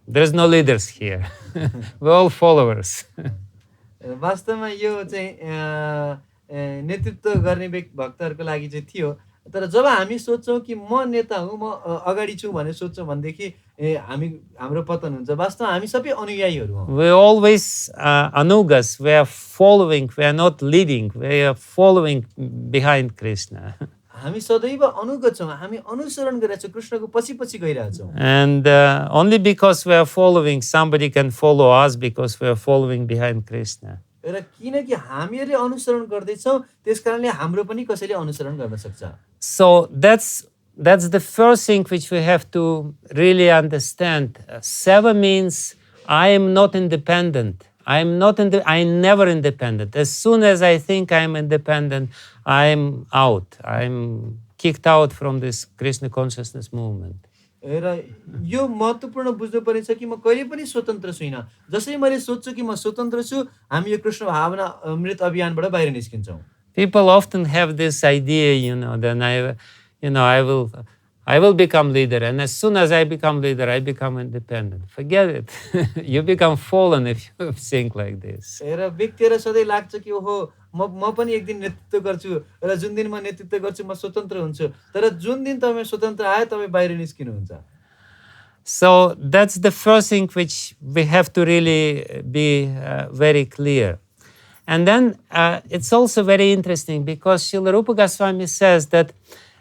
A: there's no leaders here. We're all followers.
B: वास्तवमा यो चाहिँ नेतृत्व गर्ने भक्तहरूको लागि चाहिँ थियो, तर जब हामी सोच्छौँ कि म नेता हुँ, म अगाडि छु भनेर सोच्छौँ भनेदेखि हाम्रो पतन हुन्छ। वास्तवमा हामी सबै अनुयायीहरू हौँ।
A: We always anugas. We are following. We are not leading. We are following behind Krishna.
B: हामी सदैव अनुगत छौँ, हामी अनुसरण गरिरहेका छौँ, कृष्णको पछि पछि गइरहेका छौँ।
A: And only because we are following, somebody can follow us because we are following behind Krishna.
B: र किनकि हामीहरूले अनुसरण गर्दैछौँ, त्यसकारणले हाम्रो पनि कसैले अनुसरण गर्न सक्छ।
A: So that's the first thing which we have to really understand. Seva means I am not independent. I'm never independent. As soon as I think I'm independent, I'm out. I'm kicked out from this Krishna consciousness movement.
B: र यो महत्त्वपूर्ण बुझ्नुपर्ने छ कि म कहिले पनि स्वतन्त्र छुइनँ। जसै मैले सोच्छु कि म स्वतन्त्र छु, हामी यो कृष्ण भावना अमृत अभियानबाट बाहिर निस्किन्छौँ।
A: People often have this idea, then I will become leader, and as soon as I become leader, I become independent. Forget it. You become fallen if you think like this.
B: र व्यक्तिलाई सधैँ लाग्छ कि ओहो म पनि एक दिन नेतृत्व गर्छु र जुन दिन म नेतृत्व गर्छु म स्वतन्त्र हुन्छु, तर जुन दिन तपाईँ स्वतन्त्र आए तपाईँ बाहिर निस्किनुहुन्छ।
A: So that's the first thing which we have to really be very clear. And then it's also very interesting because Srila Rupa Goswami says that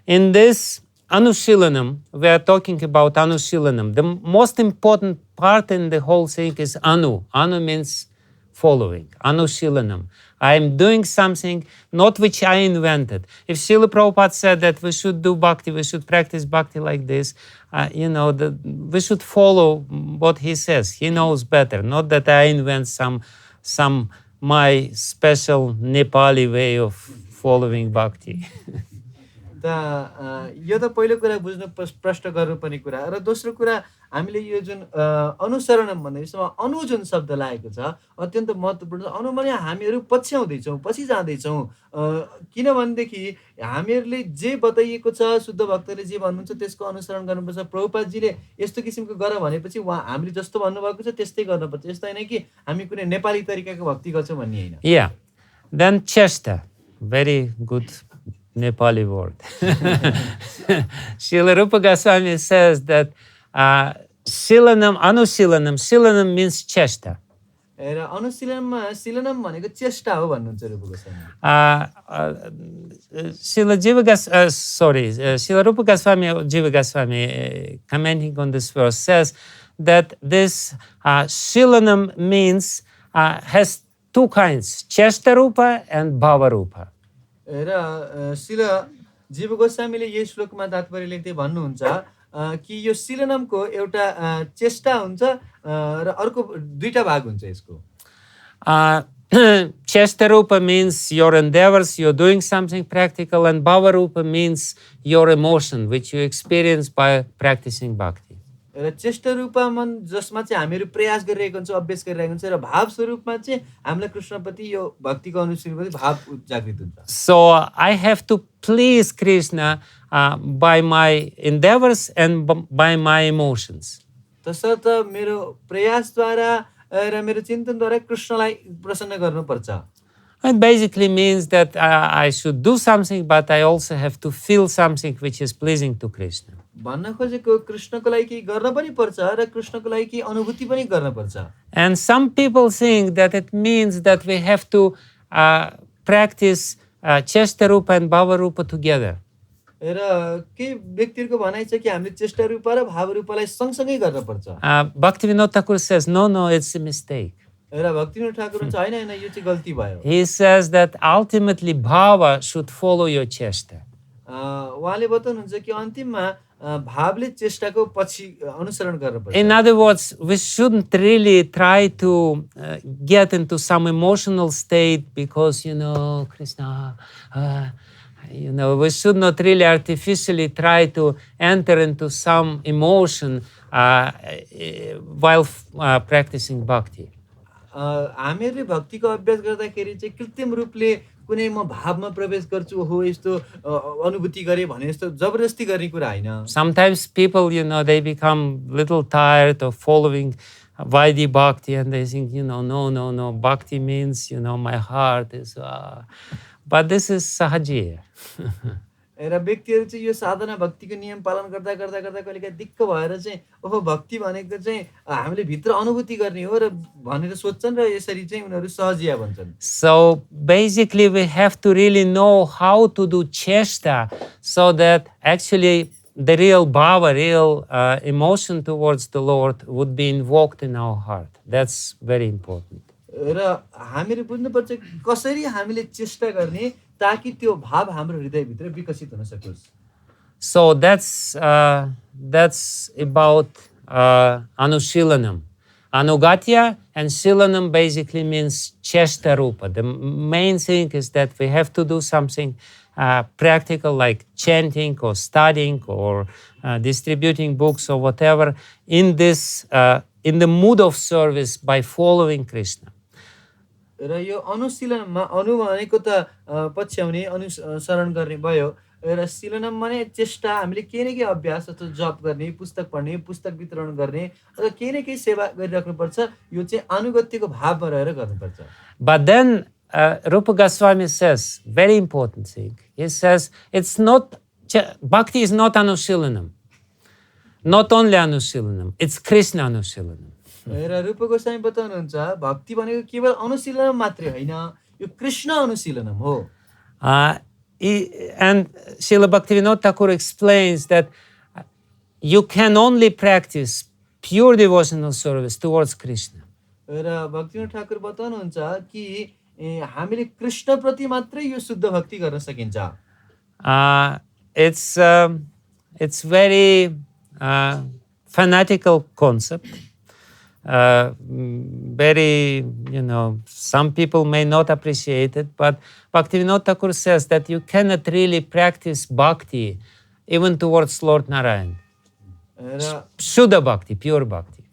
A: in this Anushilanam, we are talking about Anushilanam. The most important part in the whole thing is Anu. Anu means following. Anushilanam. I am doing something not which I invented. If Srila Prabhupada said that we should do bhakti, we should practice bhakti like this, we should follow what he says. He knows better. Not that I invent some my special Nepali way of following bhakti.
B: यो त पहिलो कुरा बुझ्नु प्रश्न गर्नुपर्ने कुरा र दोस्रो कुरा हामीले यो जुन अनुसरणम भन्ने यसमा अनु जुन शब्द लागेको छ अत्यन्त महत्त्वपूर्ण छ। अनु भने हामीहरू पछ्याउँदैछौँ, पछि जाँदैछौँ, किनभनेदेखि हामीहरूले जे बताइएको छ, शुद्ध भक्तले जे भन्नुहुन्छ त्यसको अनुसरण गर्नुपर्छ। प्रभुपादजीले यस्तो किसिमको गर भनेपछि उहाँ हामीले जस्तो भन्नुभएको छ त्यस्तै गर्नुपर्छ। यस्तो होइन कि हामी कुनै नेपाली तरिकाको भक्ति गर्छौँ भन्ने होइन।
A: Yeah. Then chesta, very good Nepali word. Srila Rupa Goswami says that Silanam, Anusilanam, Silanam means chesta.
B: र अनुशीलनमा शिलनम भनेको चेष्टा हो भन्नुहुन्छ रुपा Goswami.
A: Srila Rupa Goswami, Jiva Goswami, commenting on this verse, says that this Silanam means has two kinds, Chesta Rupa and Bhava Rupa.
B: र शिल जीव गोस्वामीले यही श्लोकमा तात्पर्य लेख्दै भन्नुहुन्छ कि यो शिलनमको एउटा चेष्टा हुन्छ र अर्को दुईटा भाग हुन्छ यसको।
A: Chesta Rupa means your endeavors, you're doing something practical, and Bhava Rupa means your emotion, which you experience by practicing bhakti.
B: र चेष्टा रूपमा जसमा चाहिँ हामीहरू प्रयास गरिरहेको हुन्छ, अभ्यास गरिरहेको हुन्छ, र भाव स्वरूपमा चाहिँ हामीलाई कृष्णप्रति यो भक्तिको अनुशीलनप्रति भाव जागृत हुन्छ।
A: So I have to please Krishna by my endeavors and by my emotions.
B: तसर्थ मेरो प्रयासद्वारा र मेरो चिन्तनद्वारा कृष्णलाई प्रसन्न गर्नुपर्छ।
A: It basically means that I should do something, but I also have to feel something which is pleasing to Krishna.
B: भन्न खोजेको कृष्णको लागि केही गर्न पनि पर्छ र कृष्णको लागि केही अनुभूति पनि गर्न पर्छ।
A: And some people think that it means that we have to practice Chesta Rupa and Bhava Rupa together.
B: र केही व्यक्तिहरूको भनाइ छ कि हामीले चेष्टा रूप र भाव रूपलाई सँगसँगै गर्न पर्छ।
A: Bhakti Vijnana Thakur says, no, it's a mistake.
B: र भक्ति विनोद ठाकुर हुन्छ हैन हैन यो चाहिँ गल्ती भयो।
A: He says that ultimately Bhava should follow your Chesta.
B: उहाँले बताउनुहुन्छ कि अन्तिममा भावले चेष्टाको पछि अनुसरण गर्नुपर्छ।
A: In other words, we shouldn't really try to get into some emotional state because, Krishna, we should not really artificially try to enter into some emotion while practicing bhakti.
B: हामीहरूले भक्तिको अभ्यास गर्दाखेरि चाहिँ कृत्रिम रूपले कुनै म भावमा प्रवेश गर्छु हो यस्तो अनुभूति गरे भने यस्तो जबरजस्ती गर्ने कुरा हैन।
A: Sometimes people, they become little tired of following Vaidhi bhakti and they think, no, bhakti means, my heart is... But this is sahajiya.
B: र व्यक्तिहरू चाहिँ यो साधना भक्तिको नियम पालन गर्दा गर्दा गर्दा कहिलेकाहीँ दिक्क भएर चाहिँ ओहो भक्ति भनेको चाहिँ हामीले भित्र अनुभूति गर्ने हो र भनेर सोच्छन् र यसरी चाहिँ उनीहरू सहजिया भन्छन्।
A: So basically we have to really know how to do chesta so that actually the real bhava, real emotion towards the Lord would be invoked in our heart. That's very important.
B: र हामीले बुझ्नुपर्छ कसरी हामीले चेष्टा गर्ने ताकि त्यो भाव हाम्रो हृदयभित्र विकसित हुन सकोस्।
A: So that's about anushilanam. Anugatya and shilanam basically means chesta rupa. The main thing is that we have to do something practical like chanting or studying or distributing books or whatever in this in the mood of service by following Krishna.
B: र यो अनुशीलनमा अनु भनेको त पछ्याउने अनुसरण गर्ने भयो र शीलनम भने चेष्टा हामीले केही न केही अभ्यास अथवा जप गर्ने पुस्तक पढ्ने पुस्तक वितरण गर्ने अथवा केही न केही सेवा गरिराख्नुपर्छ यो चाहिँ अनुगत्यको भावमा रहेर गर्नुपर्छ।
A: But then Rupa Goswami says very important thing. He says it's not bhakti is not anushilanam. Not only anushilanam, it's Krishna anushilanam.
B: र रूप गोस्वामी बताउनुहुन्छ भक्ति भनेको केवल अनुशीलन मात्रै होइन यो कृष्ण अनुशीलनम हो।
A: And Srila Bhaktivinoda Thakur explains that you can only practice pure devotional service towards Krishna.
B: र भक्तिविनोद ठाकुर बताउनुहुन्छ कि हामीले कृष्ण प्रति मात्रै यो शुद्ध भक्ति गर्न सकिन्छ।
A: It's very fanatical concept. Very, some people may not appreciate it, but Bhaktivinoda Thakur says that you cannot really practice bhakti even towards Lord Narayan. Suddha-bhakti, pure bhakti.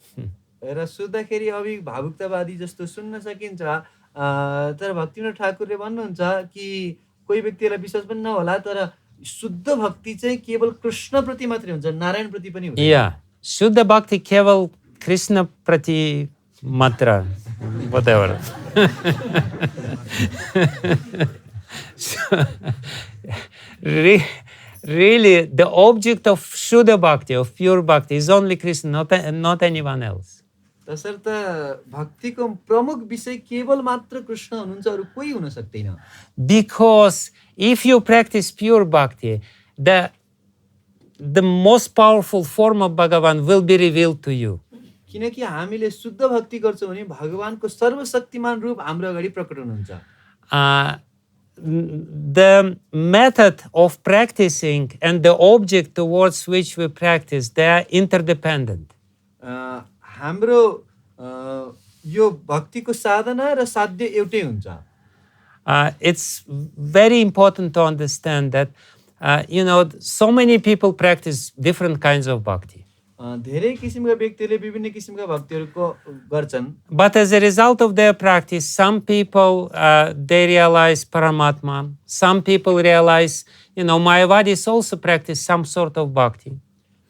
B: र सुन्दाखेरि अभि भावुकतावादी जस्तो सुन्न सकिन्छ तर भक्तिविनोद ठाकुरले भन्नुहुन्छ कि कोही व्यक्तिलाई विश्वास पनि नहोला तर शुद्ध भक्ति चाहिँ केवल कृष्ण प्रति मात्रै हुन्छ नारायण प्रति पनि हुँदैन।
A: Yeah, Suddha bhakti केवल Krishna prati matra, whatever. So, really, the object of Shuddha Bhakti, of pure Bhakti, is only Krishna, not anyone else.
B: तसर्थ भक्तिको प्रमुख विषय केवल मात्र कृष्ण हुनुहुन्छ अरु कोही हुन सक्दैन।
A: Because if you practice pure Bhakti, the most powerful form of Bhagavan will be revealed to you.
B: किनकि हामीले शुद्ध भक्ति गर्छौं भने भगवानको सर्वशक्तिमान रूप हाम्रो अगाडि प्रकट हुनुहुन्छ।
A: The method of practicing and the object towards which we practice, they are interdependent.
B: हाम्रो यो भक्तिको साधना र साध्य एउटै हुन्छ।
A: It's very important to understand that so many people practice different kinds of bhakti.
B: धेरै किसिमका व्यक्तिले विभिन्न किसिमका भक्तिहरुको गर्छन्।
A: But as a result of their practice, some people they realize Paramatma. Some people realize, Mayavadis also practice some sort of bhakti.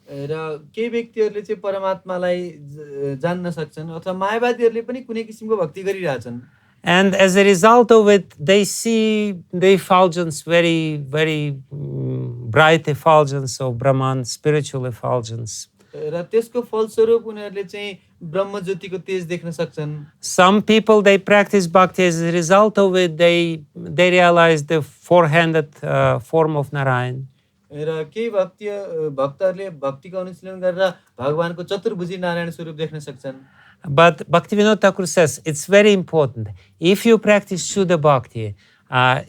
B: र केही व्यक्तिहरुले चाहिँ परमात्मालाई जान्न सक्छन् अथवा मायावादीहरुले पनि कुनै किसिमको भक्ति गरिरहेछन्।
A: And as a result of it, they see the effulgence, very, very bright effulgence of Brahman, spiritual effulgence.
B: र त्यसको फलस्वरूप उनीहरुले चाहिँ ब्रह्म ज्योतिको तेज देख्न सक्छन्।
A: Some people they practice bhakti, as a result of it they realize the four-handed form of Narayan.
B: र केही भक्तहरुले भक्तिको अनुशीलन गरेर भगवानको चतुर्भुजी नारायण स्वरूप देख्न सक्छन्।
A: But Bhaktivinoda Thakur says it's very important. If you practice Shuddha Bhakti,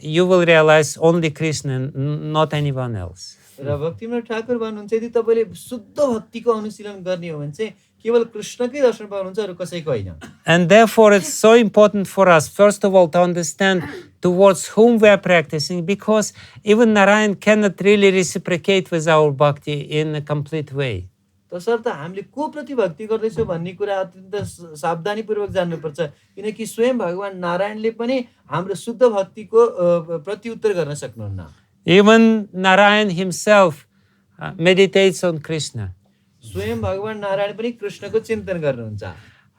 A: you will realize only Krishna, not anyone else.
B: र भक्तिविनोद ठाकुर भन्नुहुन्छ यदि तपाईले शुद्ध भक्तिको अनुशीलन गर्ने हो भने चाहिँ केवल कृष्णकै दर्शन पाउनुहुन्छ अरु कसैको हैन।
A: And therefore it's so important for us, first of all, to understand towards whom we are practicing, because even Narayan cannot really reciprocate with our bhakti in a complete way.
B: तसर्थ हामीले को प्रति भक्ति गर्दैछौं भन्ने कुरा अत्यन्त सावधानीपूर्वक जान्नुपर्छ किनकि स्वयं भगवान नारायणले पनि हाम्रो शुद्ध भक्तिको प्रत्युत्तर गर्न सक्नुहुन्न।
A: Even Narayan himself meditates on Krishna.
B: स्वयं भगवान नारायण पनि कृष्णको चिन्तन गर्नुहुन्छ।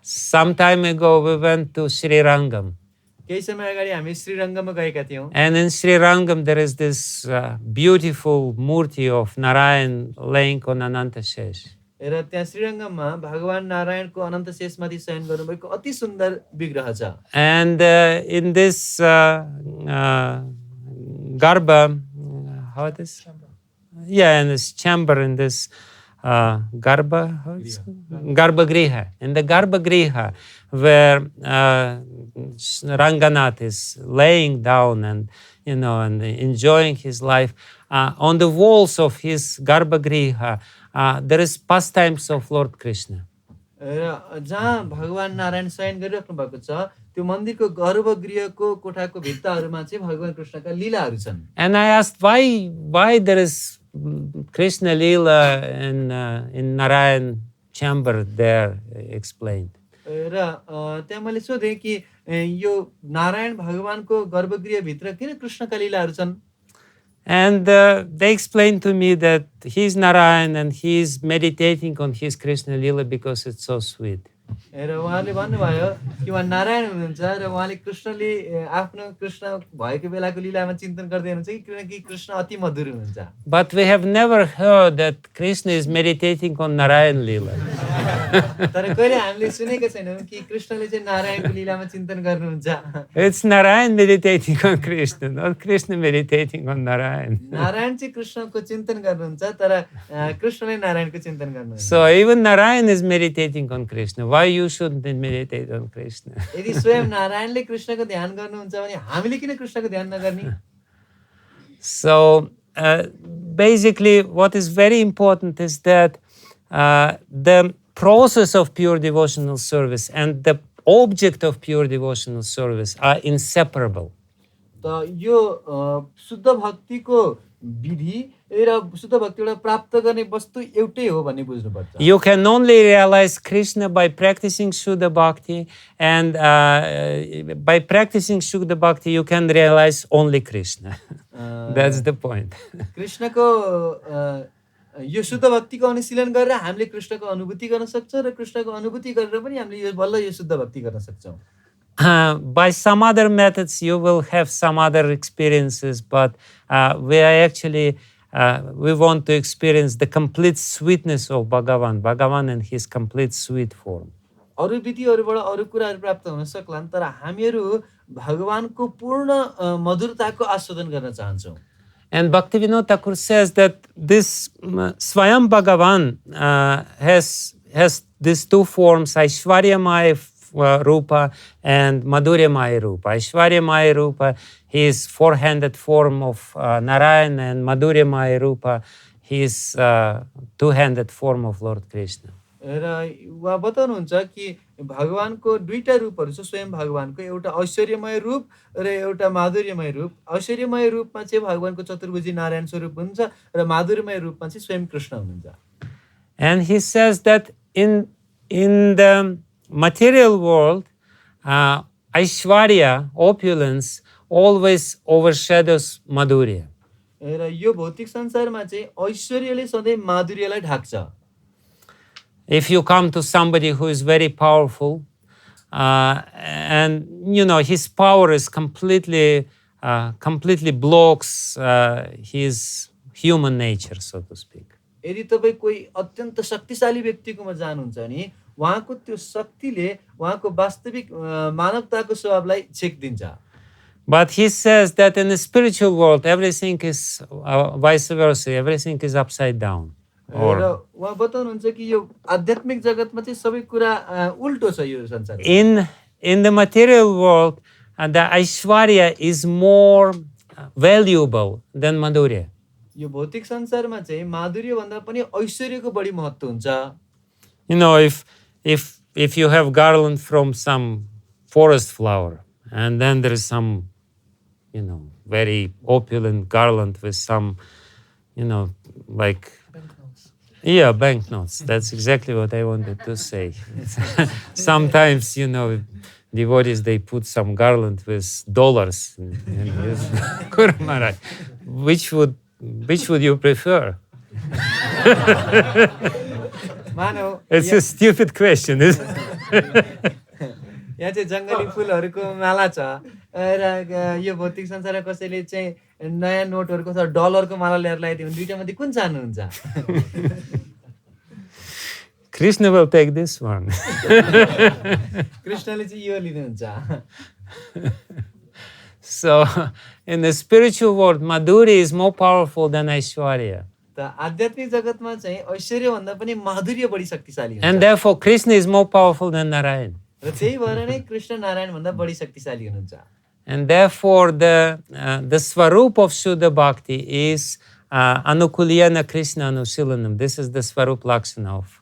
A: Some time ago we went to Sri Rangam.
B: केही समय अगाडि हामी श्रीरङ्गमा गएका थियौँ
A: And in Sri Rangam, there is this beautiful murti of Narayan laying on Ananta Shesh.
B: र त्यहाँ श्रीरङ्गममा भगवान नारायणको अनन्त शेषमाथि शयन गर्नुभएको अति सुन्दर विग्रह छ
A: And in this Garbha, how it is? Yeah, in this chamber, in this Garbha, how it's Garbhagriha. In the Garbhagriha, where Ranganath is laying down and and enjoying his life, on the walls of his Garbhagriha, there is pastimes of Lord Krishna.
B: र जहाँ भगवान नारायण शयन गरिराख्नु भएको छ त्यो मन्दिरको गर्भगृहको कोठाको भित्ताहरूमा चाहिँ भगवान कृष्णका लीलाहरू छन्
A: And I asked why there is Krishna Leela in Narayan chamber there explained.
B: र त्यहाँ मैले सोधेँ कि यो नारायण भगवानको गर्भगृहभित्र किन कृष्णका लीलाहरू छन्
A: And they explained to me that he's Narayan and he's meditating on his Krishna Leela because it's so sweet.
B: र उहाँले भन्नुभयो कि उहाँ नारायण हुनुहुन्छ र उहाँले कृष्णले आफ्नो कृष्ण भएको बेलाको लीलामा चिन्तन गर्दै हुनुहुन्छ किनकि कृष्ण अति मधुर हुनुहुन्छ
A: But we have never heard that Krishna is meditating on Narayan Leela.
B: तर कहिले हामीले सुनेको छैनौँ कि कृष्णले चाहिँ नारायणको लीलामा चिन्तन गर्नुहुन्छ
A: It's Narayan meditating on Krishna, not Krishna meditating on Narayan.
B: Narayan चाहिँ कृष्णको चिन्तन गर्नुहुन्छ तर कृष्णले नारायणको चिन्तन गर्नुहुन्छ
A: So even Narayan is meditating on Krishna. Why you shouldn't meditate on Krishna?
B: यदि स्वयं नारायणले कृष्णको ध्यान गर्नुहुन्छ भने हामीले किन कृष्णको ध्यान नगर्ने
A: So basically what is very important is that the process of pure devotional service and the object of pure devotional service are inseparable.
B: त यो शुद्ध भक्तिको विधि र शुद्ध भक्तिबाट प्राप्त गर्ने वस्तु एउटै हो भन्ने बुझ्नुपर्छ
A: You can only realize Krishna by practicing Suddha-bhakti, and by practicing Suddha-bhakti you can realize only Krishna. That's the point.
B: कृष्णको यो शुद्ध भक्तिको अनुशीलन गरेर हामीले कृष्णको अनुभूति गर्न सक्छौँ र कृष्णको अनुभूति गरेर पनि हामीले यो बल्ल यो शुद्ध भक्ति गर्न सक्छौँ
A: By some other methods you will have some other experiences, but we are actually we want to experience the complete sweetness of Bhagavan and his complete sweet form.
B: अरु विधिहरूबाट अरु कुराहरू प्राप्त हुन सक्लान् तर हामीहरू भगवानको पूर्ण मधुरताको आस्वादन गर्न चाहन्छौँ
A: And Bhakti Vijnana Thakur says that this Swayam Bhagavan has these two forms, Aishwaryamaya Rupa and Madhuryamaya Rupa. Aishwaryamaya Rupa, his four-handed form of Narayan, and Madhuryamaya Rupa, his two-handed form of Lord Krishna.
B: र उहाँ बताउनुहुन्छ कि भगवानको दुईटा रूपहरू छ स्वयं भगवानको एउटा ऐश्वर्यमय रूप र एउटा माधुर्यमय रूप ऐश्वर्यमय रूपमा चाहिँ भगवानको चतुर्भुजी नारायण स्वरूप हुन्छ र माधुर्यमय रूपमा चाहिँ स्वयं कृष्ण हुनुहुन्छ
A: And he says that in the material world, Aishwarya, opulence, always overshadows Madhurya.
B: र यो भौतिक संसारमा चाहिँ ऐश्वर्यले सधैँ माधुर्यलाई ढाक्छ
A: If you come to somebody who is very powerful, and his power is completely blocks his human nature, so to speak.
B: यदि तपाई कोही अत्यन्त शक्तिशाली व्यक्तिकोमा जानुहुन्छ नि उहाँको त्यो शक्तिले उहाँको वास्तविक मानवताको स्वभावलाई छेक्दिन्छ
A: But he says that in the spiritual world everything is vice versa, everything is upside down.
B: र उहाँ बताउनुहुन्छ कि यो आध्यात्मिक जगतमा चाहिँ सबै कुरा उल्टो छ यो संसारमा
A: In the material world, the Aishwarya is more valuable than Madhurya.
B: यो भौतिक संसारमा चाहिँ माधुर्य भन्दा पनि ऐश्वर्यको बढी महत्त्व हुन्छ
A: If you have garland from some forest flower, and then there is some very opulent garland with some like banknotes. That's exactly what I wanted to say. Sometimes devotees, they put some garland with dollars which would you prefer?
B: Manav
A: It's a stupid question, isn't it?
B: यहाँ चाहिँ जङ्गली फुलहरूको माला छ र यो भौतिक संसारमा कसैले चाहिँ नयाँ नोटहरूको अथवा डलरको माला ल्याएर लगाइदियो भने दुईटामध्ये कुन चाहनुहुन्छ?
A: Krishna will take this one.
B: कृष्णले चाहिँ यो लिनुहुन्छ।
A: So, in the spiritual world, Madhuri is more powerful than Aishwarya.
B: त आध्यात्मिक जगतमा चाहिँ ऐश्वर्यभन्दा पनि माधुर्य बढी शक्तिशाली हुन्छ।
A: And therefore, Krishna is more powerful than Narayan.
B: र त्यही भएर नै कृष्ण नारायणभन्दा बढी शक्तिशाली हुनुहुन्छ।
A: And therefore, the Swarup of Suddha-bhakti is anukulyena Krishna anusilanam. This is the Swarup Lakshana of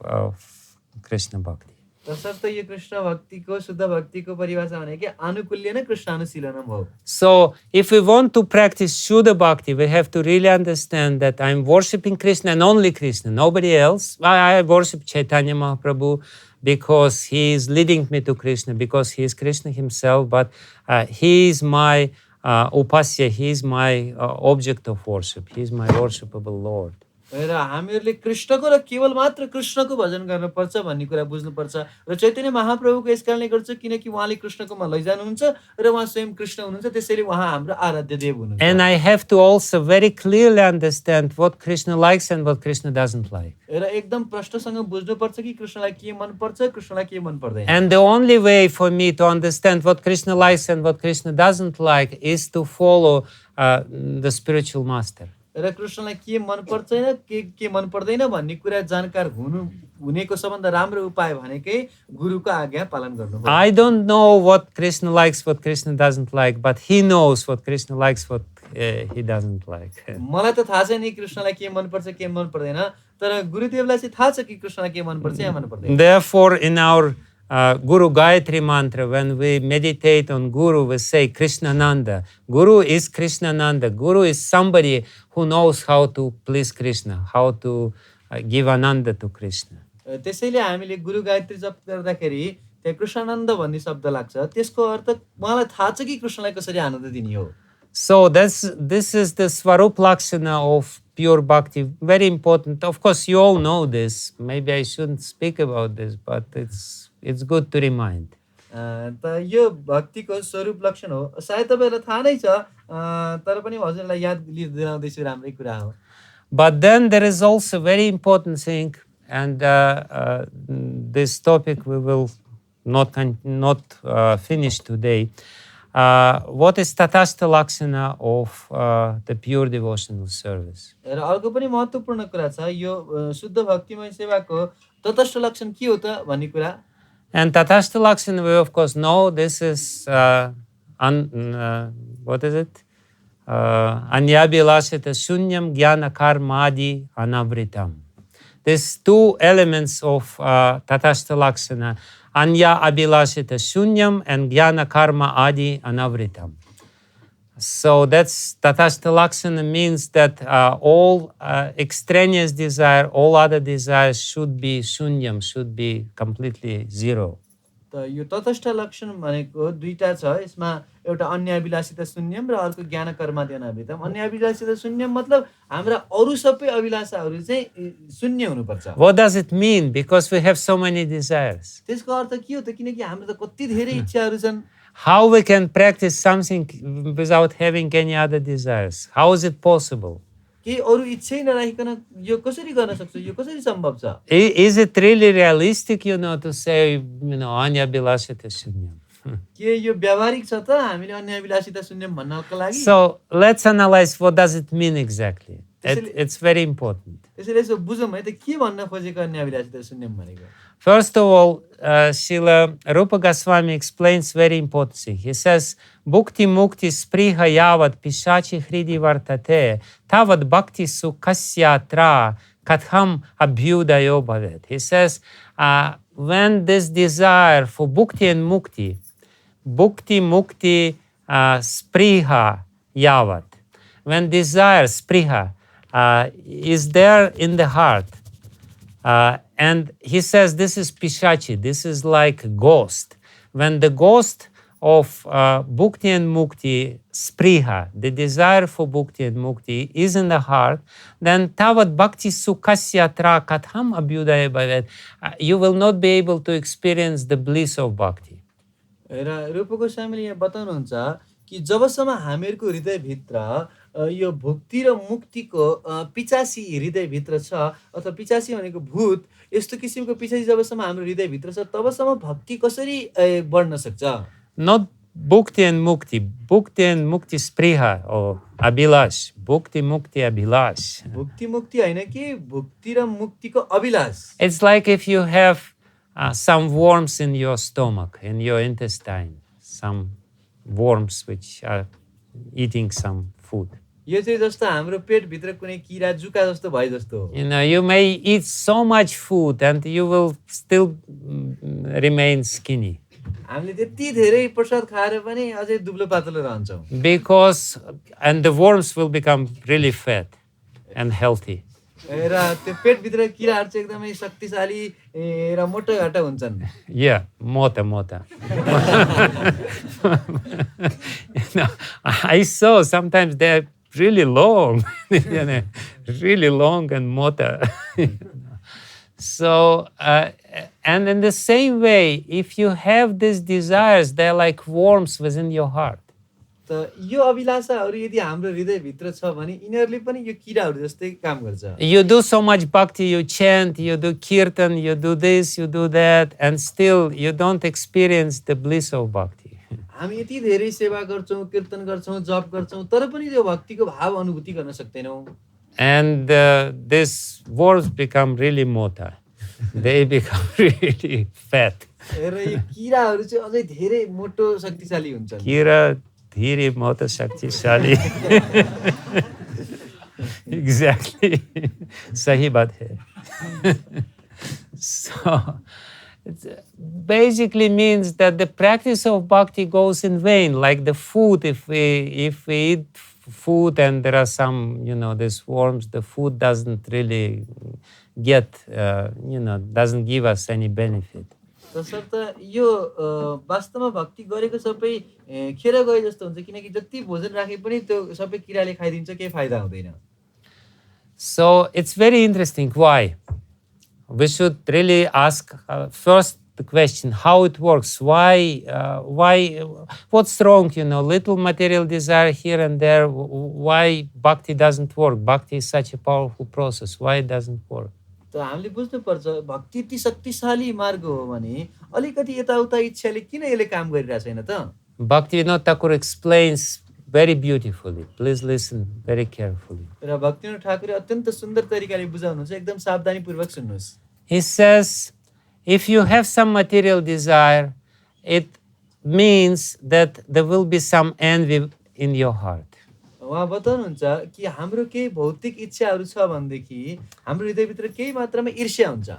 A: Krishna Bhakti.
B: तसर्थ यो कृष्ण भक्तिको शुद्ध भक्तिको परिभाषा भने कि अनुकूल्यन कृष्ण अनुशीलनम हो।
A: So, if we want to practice Suddha-bhakti, we have to really understand that I'm worshipping Krishna and only Krishna, nobody else. I worship Chaitanya Mahaprabhu because he is leading me to Krishna, because he is Krishna himself, but he is my upasya, he is my object of worship, he is my worshipable Lord.
B: र हामीहरूले कृष्णको र केवल मात्र कृष्णको भजन गर्नुपर्छ भन्ने कुरा बुझ्नुपर्छ र चैतन्य महाप्रभुको yes कारणले गर्छ किनकि उहाँले कृष्णकोमा लैजानुहुन्छ र उहाँ स्वयं कृष्ण हुनुहुन्छ, त्यसैले उहाँ हाम्रो आराध्य देव हुनुहुन्छ।
A: And I have to also very clearly understand what Krishna likes and what Krishna doesn't like.
B: र एकदम प्रष्टसँग बुझ्नुपर्छ कि कृष्णलाई के मन पर्छ, कृष्णलाई के मन पर्दैन।
A: And the only way for me to understand what Krishna likes and what Krishna doesn't like is to follow the spiritual master.
B: र कृष्णलाई के मन पर्दैन के मन पर्दैन भन्ने कुरा जानकार हुनेको सबभन्दा राम्रो उपाय भनेकै गुरुको आज्ञा पालन गर्नु हो।
A: I don't know what Krishna likes, what Krishna doesn't like, but he knows what Krishna likes, what he doesn't like.
B: मलाई त थाहा छैन कृष्णलाई के मन पर्छ के मन पर्दैन, तर गुरुदेवलाई चाहिँ थाहा छ कि कृष्णलाई के मन पर्छ या मन पर्दैन।
A: Therefore, in our Guru Gayatri mantra, when we meditate on Guru, we say Krishnananda. Guru is Krishnananda. Guru is somebody who knows how to please Krishna, how to give Ananda to Krishna.
B: त्यसैले हामीले गुरु गायत्री जप गर्दाखेरि त्यहाँ कृष्णानन्द भन्ने शब्द लाग्छ, त्यसको अर्थ उहाँलाई थाहा छ कि कृष्णलाई कसरी आनन्द दिने हो।
A: So this is the Swarup Lakshana of pure bhakti. Very important. Of course, you all know this. Maybe I shouldn't speak about this, but it's good to remind.
B: त यो भक्तिको स्वरूप लक्षण हो, सायद तपाईहरुलाई थाहा नै छ, तर पनि हजुरलाई याद दिलाउँदैछु, राम्रै कुरा हो।
A: But then there is also very important thing, and this topic we will not finish today. What is Tatastha Lakshana of the pure devotional service?
B: र अर्को पनि महत्त्वपूर्ण कुरा छ, यो शुद्ध भक्तिमय सेवाको तटस्थ लक्षण के हो त भन्ने कुरा।
A: And Tatastha Lakshana, we of course know this is what is it? Anyabhilasita Shunyam Jnana Karmadi Anavritam. These two elements of Tatastha Lakshana, Anya Abhilasita Shunyam and Jnana Karma Adi Anavritam. So that's Tatastha Lakshana means that all extraneous desire, all other desires should be shunyam, should be completely zero.
B: त यो तटस्थ लक्षण भनेको दुईटा छ, यसमा एउटा अन्याभिलाषिता शून्यम र अर्को ज्ञान कर्मादि अनावृतम। अन्याभिलाषिता शून्यम मतलब हाम्रा अरु सबै अभिलाषाहरू चाहिँ शून्य हुनुपर्छ।
A: What does it mean? Because we have so many desires.
B: त्यसको अर्थ के हो त, किनकि हाम्रो त कति धेरै इच्छाहरू छन्।
A: How we can practice something without having any other desires? How is it possible?
B: केही अरु इच्छै नराखिकन यो कसरी गर्न सक्छौ, यो कसरी सम्भव छ?
A: Is it really realistic, to say, anyabhilasita shunyam?
B: के यो व्यावहारिक छ त हामीले अन्याभिलाषिता शून्यम भन्नको लागि?
A: So let's analyze what does it mean exactly. It's very important.
B: त्यसैले यसो बुझौँ है त के भन्न खोजेको अन्याभिलाषिता शून्यम भनेको।
A: First of all, Srila Rupa Goswami explains very important thing. He says, Bhukti mukti spriha yavad pishachi hridi vartate tavad bhakti sukasya tra katham abhyudayo bhavet. He says, when this desire for bhukti and mukti, bhukti mukti spriha yavad, when desire, spriha, is there in the heart, and he says this is pishachi, this is like ghost. When the ghost of bhukti and mukti, spriha, the desire for bhukti and mukti is in the heart, then tavad bhakti sukasya tra katham abhyudaya bhavet, you will not be able to experience the bliss of bhakti.
B: र रूप गोस्वामीले यहाँ बताउनुहुन्छ कि जबसम्म हामीहरूको हृदयभित्र यो भुक्ति र मुक्तिको पिचासी हृदयभित्र छ अथवा पिचासी भनेको भूत यस्तो किसिमको पिचासी जबसम्म हाम्रो हृदयभित्र छ तबसम्म भक्ति कसरी बढ्न सक्छ
A: Not bhukti and mukti. Bhukti and mukti spriha or abhilash. Bhukti, mukti, abhilash.
B: भुक्ति मुक्ति होइन कि भुक्ति र मुक्तिको Abhilash
A: It's like if you have some worms in your stomach, in your intestine, some worms which are eating some food.
B: यो चाहिँ जस्तो हाम्रो पेटभित्र कुनै किरा जुका जस्तो भए जस्तो हो
A: You know, you may eat so much food and you will still remain skinny
B: हामीले त्यति धेरै प्रसाद खाएर पनि अझै दुब्लो पातलो रहन्छौँ
A: because, and the worms will become really fat and healthy.
B: र त्यो पेटभित्र किराहरू चाहिँ एकदमै शक्तिशाली र मोटो घाटा हुन्छन्
A: Yeah, mota. You know, I saw sometimes they're really long, you know, really long and mota. So, and in the same way, if you have these desires, they're like worms within your heart.
B: त यो अभिलाषाहरू यदि हाम्रो हृदयभित्र छ भने यिनीहरूले पनि यो किराहरू जस्तै काम गर्छ
A: You do so much bhakti, you chant, you do kirtan, you do this, you do that, and still you don't experience the bliss of bhakti.
B: हामी यति धेरै सेवा गर्छौँ कीर्तन गर्छौँ जप गर्छौँ तर पनि त्यो भक्तिको भाव अनुभूति गर्न सक्दैनौँ
A: And these worms become really mota. They become really fat.
B: र यो किराहरू चाहिँ अझै धेरै मोटो शक्तिशाली हुन्छन्
A: Kira dhiri mota shaktishali. Exactly. Sahi baat hai. So, it basically means that the practice of bhakti goes in vain, like the food. If we eat food and there are some, these worms, the food doesn't really get, doesn't give us any benefit.
B: तसर्थ यो वास्तवमा भक्ति गरेको सबै खेर गए जस्तो हुन्छ किनकि जति भोजन राखे पनि त्यो सबै किराले खाइदिन्छ केही फाइदा हुँदैन
A: So it's very interesting. Why? We should really ask first the question how it works. Why? What's wrong? Little material desire here and there. Why bhakti doesn't work? Bhakti is such a powerful process. Why it doesn't work?
B: त हामीले बुझ्नुपर्छ भक्ति यति शक्तिशाली मार्ग हो भने अलिकति यताउता इच्छाले किन यसले काम गरिरहेको छैन त
A: Bhakti Vijnana Thakur explains very beautifully. Please listen very carefully.
B: र भक्तिनाथ ठाकुरले अत्यन्त सुन्दर तरिकाले बुझाउनुहुन्छ एकदम सावधानीपूर्वक सुन्नुहोस्
A: He says, if you have some material desire, it means that there will be some envy in your heart.
B: उहाँ बताउनुहुन्छ कि हाम्रो केही भौतिक इच्छाहरू छ भनेदेखि हाम्रो हृदयभित्र केही मात्रामा ईर्ष्या हुन्छ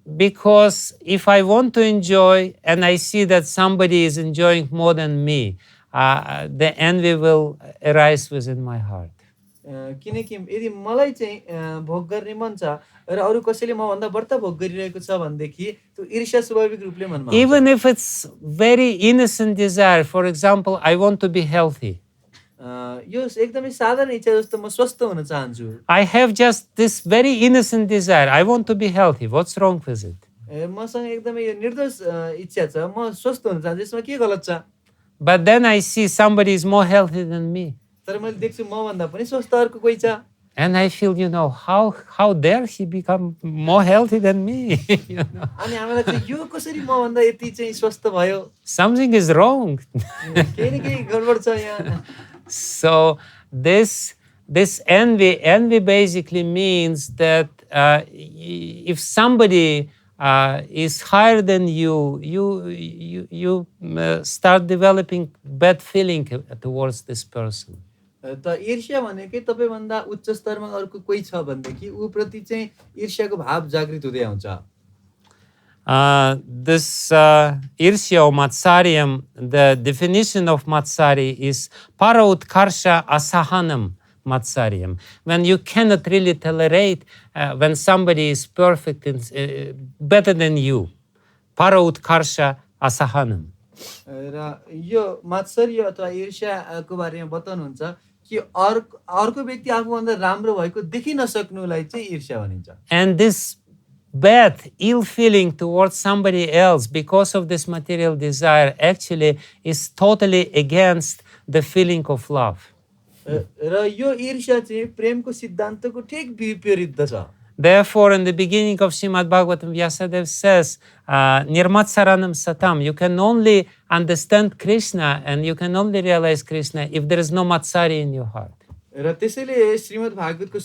A: Because if I want to enjoy and I see that somebody is enjoying more than me, the envy will arise within my heart.
B: किनकि यदि मलाई चाहिँ भोग गर्ने मन छ र अरू कसैले मभन्दा बढ्ता भोग गरिरहेको छ भनेदेखि त्यो ईर्ष्या स्वाभाविक रूपले मनमा आउँछ
A: Even if it's very innocent desire, for example, I want to be healthy.
B: यो एकदमै साधारण इच्छा जस्तो म स्वस्थ हुन चाहन्छु
A: I have just this very innocent desire. I want to be healthy. What's wrong with it?
B: मसँग एकदमै यो निर्दोष इच्छा छ म स्वस्थ हुन चाहन्छु यसमा के गलत छ
A: But then I see somebody is more healthy than me.
B: तर मैले देख्छु मभन्दा पनि स्वस्थ अर्को कोही छ
A: And I feel, how dare he become more healthy than me?
B: अनि हामीलाई चाहिँ यो कसरी मभन्दा यति चाहिँ स्वस्थ भयो
A: Something is wrong.
B: केही न केही गडबड छ यहाँ
A: So this envy basically means that if somebody is higher than you start developing bad feeling towards this person.
B: त ईर्ष्या भनेकै तपाईभन्दा उच्च स्तरमा अर्को कोही छ भनेदेखि ऊ प्रति चाहिँ ईर्ष्याको भाव जागृत हुँदै आउँछ
A: This Irsya or Matsaryam, the definition of Matsari is Parautkarsha Asahanam Matsaryam. When you cannot really tolerate when somebody is perfect and better than you. Parautkarsha Asahanam.
B: र यो मात्सर्य अथवा ईर्ष्याको बारेमा बताउनुहुन्छ कि अर्को व्यक्ति आफूभन्दा राम्रो भएको देखि नसक्नुलाई चाहिँ ईर्ष्या भनिन्छ
A: And this bad, ill feeling towards somebody else because of this material desire actually is totally against the feeling of love.
B: र यो ईर्ष्या चाहिँ प्रेमको सिद्धान्तको ठिक विपरीत छ।
A: Therefore, in the beginning of Srimad Bhagavatam, Vyasadeva says, Nirmatsaranam satam, you can only understand Krishna and you can only realize Krishna if there is no matsari in your heart.
B: र त्यसैले श्रीमद् भागवतको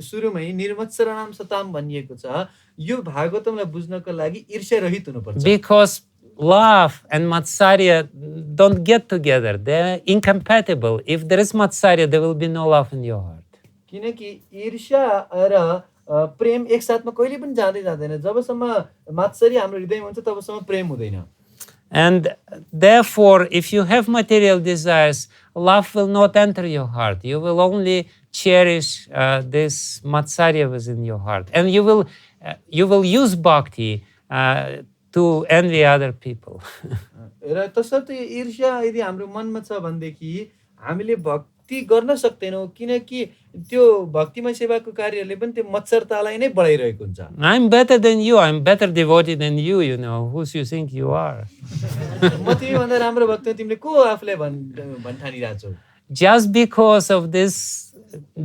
B: सुरुमै निर्मत्सरणाम सताम भनिएको छ। यो भागवतमलाई बुझ्नको लागि ईर्ष्या रहित हुनुपर्छ।
A: Because love and matsarya don't get together. They're incompatible. If there is matsarya, there will be no love in your heart.
B: किनकि ईर्ष्या र प्रेम एकसाथमा कहिले पनि जाँदैन। जबसम्म मात्सर्य हाम्रो हृदयमा हुन्छ तबसम्म प्रेम हुँदैन।
A: And therefore, if you have material desires, love will not enter your heart. You will only cherish this matsarya within your heart. And you will use bhakti to envy other people.
B: र तसर्थ ईर्ष्या यदि हाम्रो मनमा छ भनेदेखि हामीले भक्ति गर्न सक्दैनौँ, किनकि त्यो भक्तिमय सेवाको कार्यहरूले पनि त्यो मत्सरतालाई नै बढाइरहेको हुन्छ।
A: I'm better than you. I'm better devotee than you. You know, who you think you are?
B: म तिमीभन्दा राम्रो भक्त हो, तिमीले को आफूलाई भन्ठानिरहेछौ?
A: Just because of this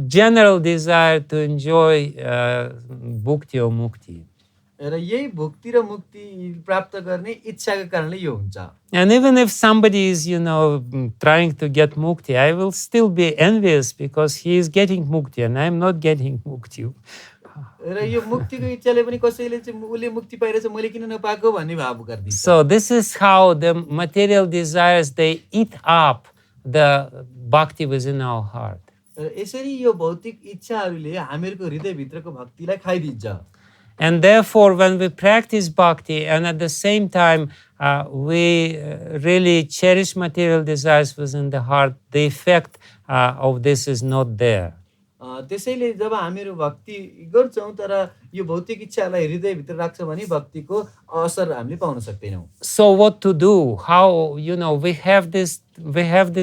A: general desire to enjoy bhakti or mukti.
B: र यही भक्ति र मुक्ति प्राप्त गर्ने इच्छाको कारणले यो हुन्छ।
A: And even if somebody is, you know, trying to get mukti, I will still be envious because he is getting mukti and I am not getting mukti.
B: र यो मुक्तिको इच्छाले पनि कसैले चाहिँ उले मुक्ति पाइरहेछ मैले किन नपाएको भन्ने भाव गर्दिन्छ।
A: So this is how the material desires, they eat up the bhakti within our heart.
B: र यसरी यो भौतिक इच्छाहरूले हामीहरूको हृदयभित्रको भक्तिलाई खाइदिन्छ।
A: And therefore, when we practice bhakti and at the same time we really cherish material desires within the heart, the effect of this is not there.
B: त्यसैले जब हामीहरू भक्ति गर्छौँ तर यो भौतिक इच्छालाई हृदयभित्र राख्छ भने भक्तिको असर हामीले पाउन सक्दैनौँ।
A: So what to do? How, you know, we have these